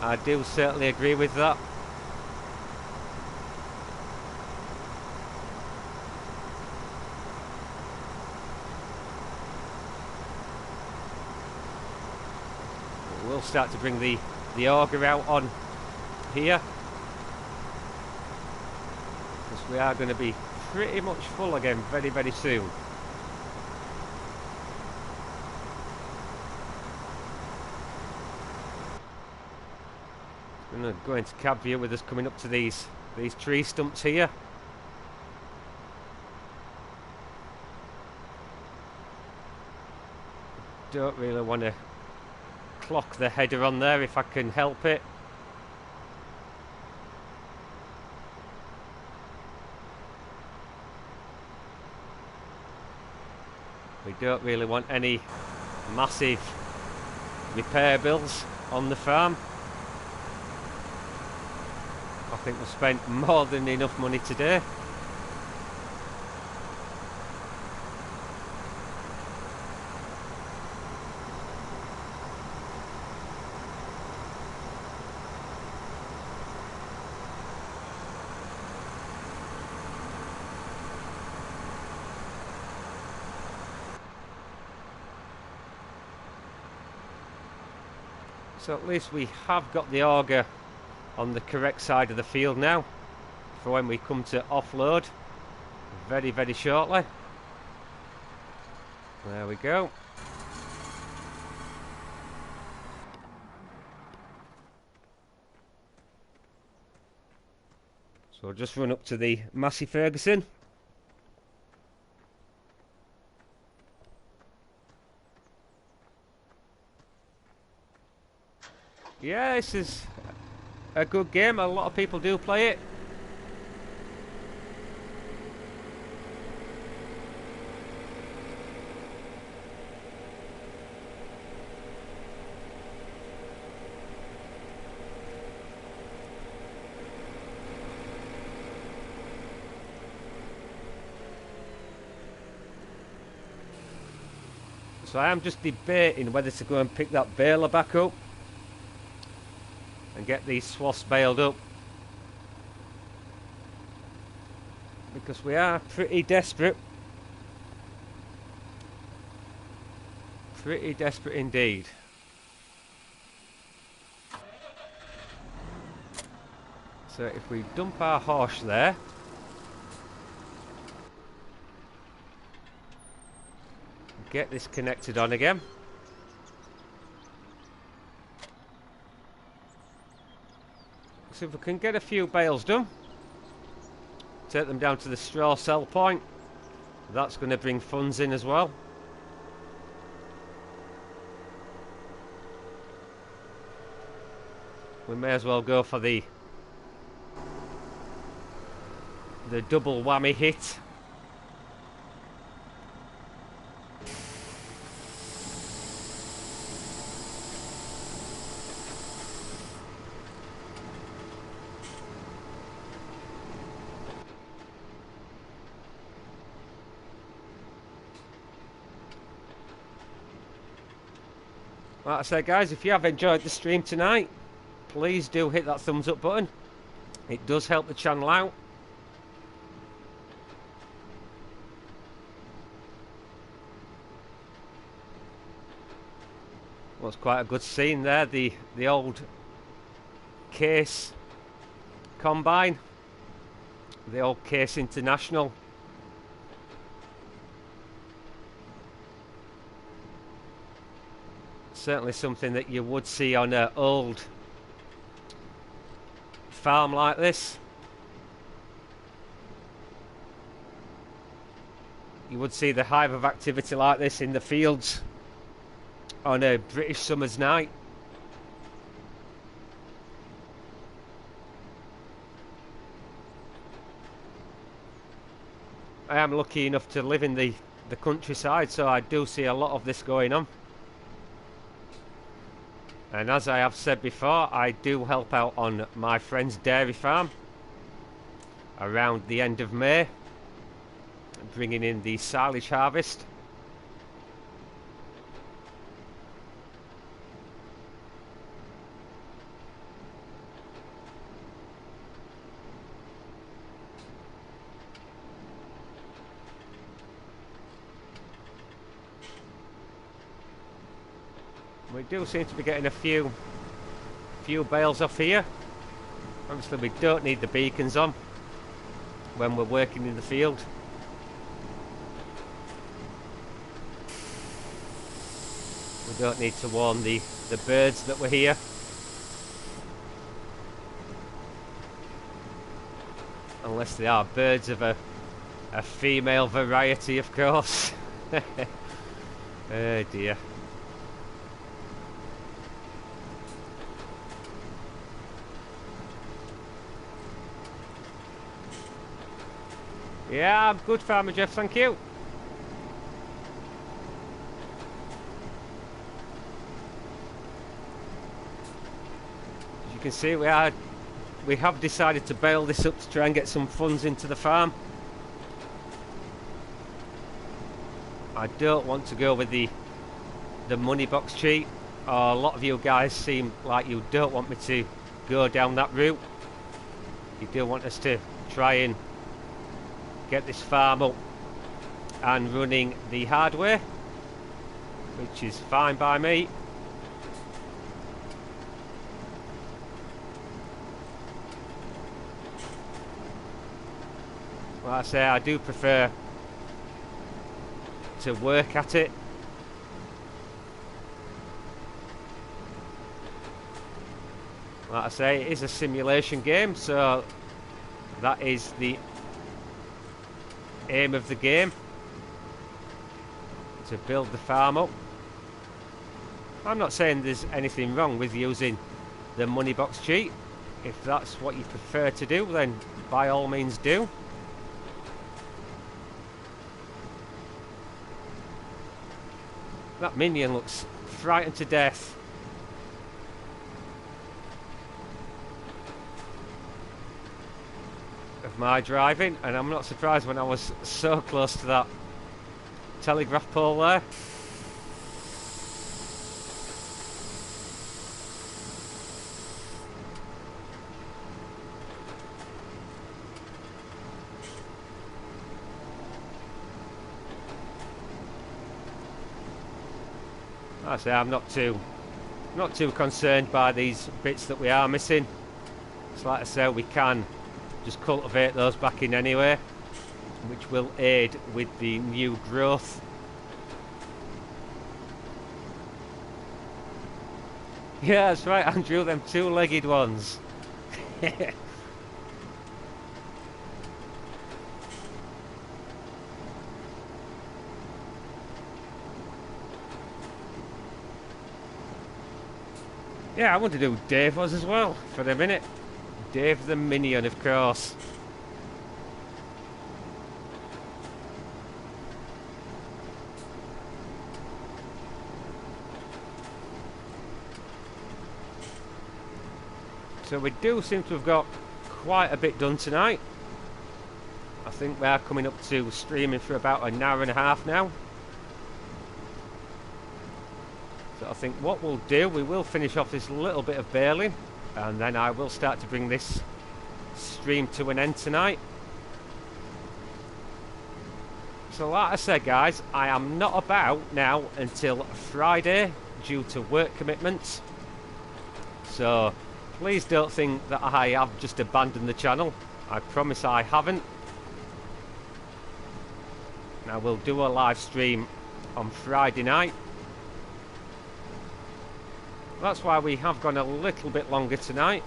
Speaker 1: I do certainly agree with that. We'll start to bring the auger out on here, because we are going to be pretty much full again very, very soon. I'm going to go into cab view with us coming up to these tree stumps here. Don't really want to clock the header on there if I can help it. We don't really want any massive repair bills on the farm. I think we've spent more than enough money today. So at least we have got the auger on the correct side of the field now for when we come to offload very, very shortly. There we go. So we'll just run up to the Massey Ferguson. Yeah, this is a good game. A lot of people do play it. So I am just debating whether to go and pick that baler back up and get these swaths baled up, because we are pretty desperate indeed. So if we dump our horse there, get this connected on again. So if we can get a few bales done, take them down to the straw sell point, that's going to bring funds in as well. We may as well go for the double whammy hit. Like I said, guys, if you have enjoyed the stream tonight, please do hit that thumbs up button. It does help the channel out. Well, it's quite a good scene there, the old Case combine, the old Case International. Certainly something that you would see on an old farm like this. You would see the hive of activity like this in the fields on a British summer's night. I am lucky enough to live in the countryside, so I do see a lot of this going on. And as I have said before, I do help out on my friend's dairy farm around the end of May, bringing in the silage harvest. We do seem to be getting a few bales off here. Obviously we don't need the beacons on when we're working in the field. We don't need to warn the birds that we're here. Unless they are birds of a female variety, of course. Oh dear. Yeah, I'm good, Farmer Jeff, thank you. As you can see, we have decided to bail this up to try and get some funds into the farm. I don't want to go with the money box cheat. A lot of you guys seem like you don't want me to go down that route. You do want us to try and get this farm up and running the hard way, which is fine by me. Like I say, I do prefer to work at it. Like I say, it is a simulation game, so that is the aim of the game, to build the farm up. I'm not saying there's anything wrong with using the money box cheat. If that's what you prefer to do, then by all means do. That minion looks frightened to death. Of my driving, and I'm not surprised when I was so close to that telegraph pole there. I say I'm not too concerned by these bits that we are missing. It's like I say, we can just cultivate those back in anyway, which will aid with the new growth. Yeah, that's right, Andrew, them two-legged ones. Yeah, I want to do Dave was as well for a minute. Dave the Minion, of course. So we do seem to have got quite a bit done tonight. I think we are coming up to streaming for about an hour and a half now. So I think what we'll do, we will finish off this little bit of baling, and then I will start to bring this stream to an end tonight. So like I said, guys, I am not about now until Friday due to work commitments. So please don't think that I have just abandoned the channel. I promise I haven't. Now we'll do a live stream on Friday night. That's why we have gone a little bit longer tonight.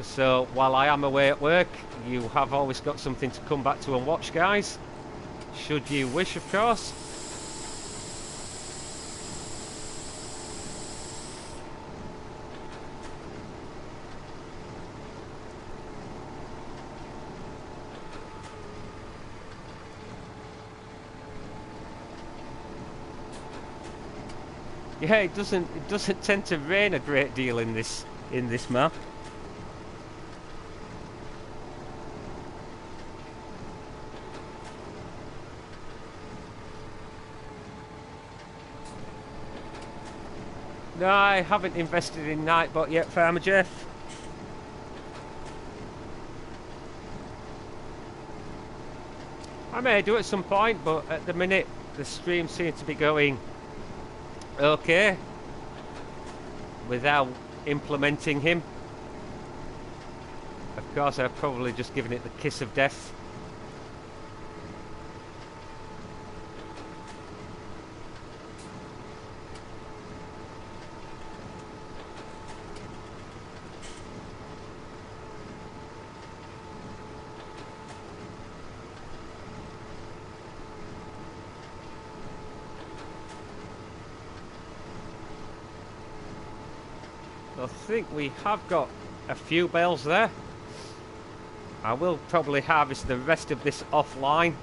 Speaker 1: So while I am away at work, you have always got something to come back to and watch, guys. Should you wish, of course. Yeah, it doesn't tend to rain a great deal in this map. No, I haven't invested in Nightbot yet, Farmer Jeff. I may do at some point, but at the minute the stream seems to be going okay without implementing him. Of course, I've probably just given it the kiss of death. I think we have got a few bales there. I will probably harvest the rest of this offline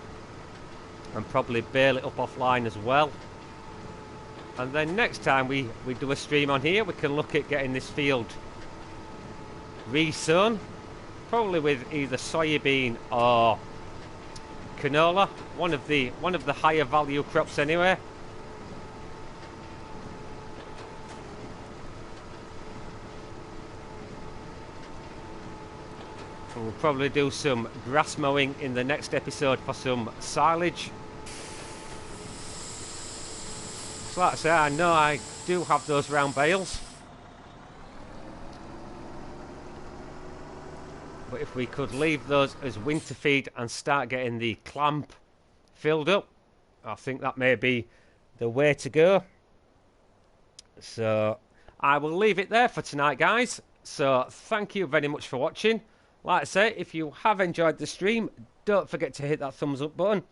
Speaker 1: and probably bale it up offline as well. And then next time we do a stream on here, we can look at getting this field resown, probably with either soybean or canola, one of the higher value crops anyway. We'll probably do some grass mowing in the next episode for some silage. So like I say, I know I do have those round bales. But if we could leave those as winter feed and start getting the clamp filled up, I think that may be the way to go. So I will leave it there for tonight, guys. So thank you very much for watching. Like I say, if you have enjoyed the stream, don't forget to hit that thumbs up button.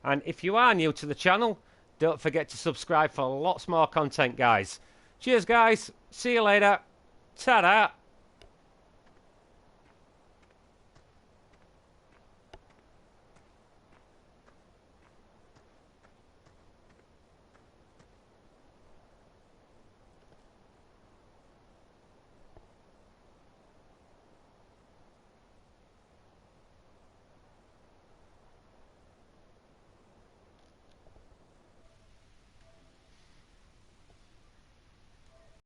Speaker 1: And if you are new to the channel, don't forget to subscribe for lots more content, guys. Cheers, guys. See you later. Ta-da.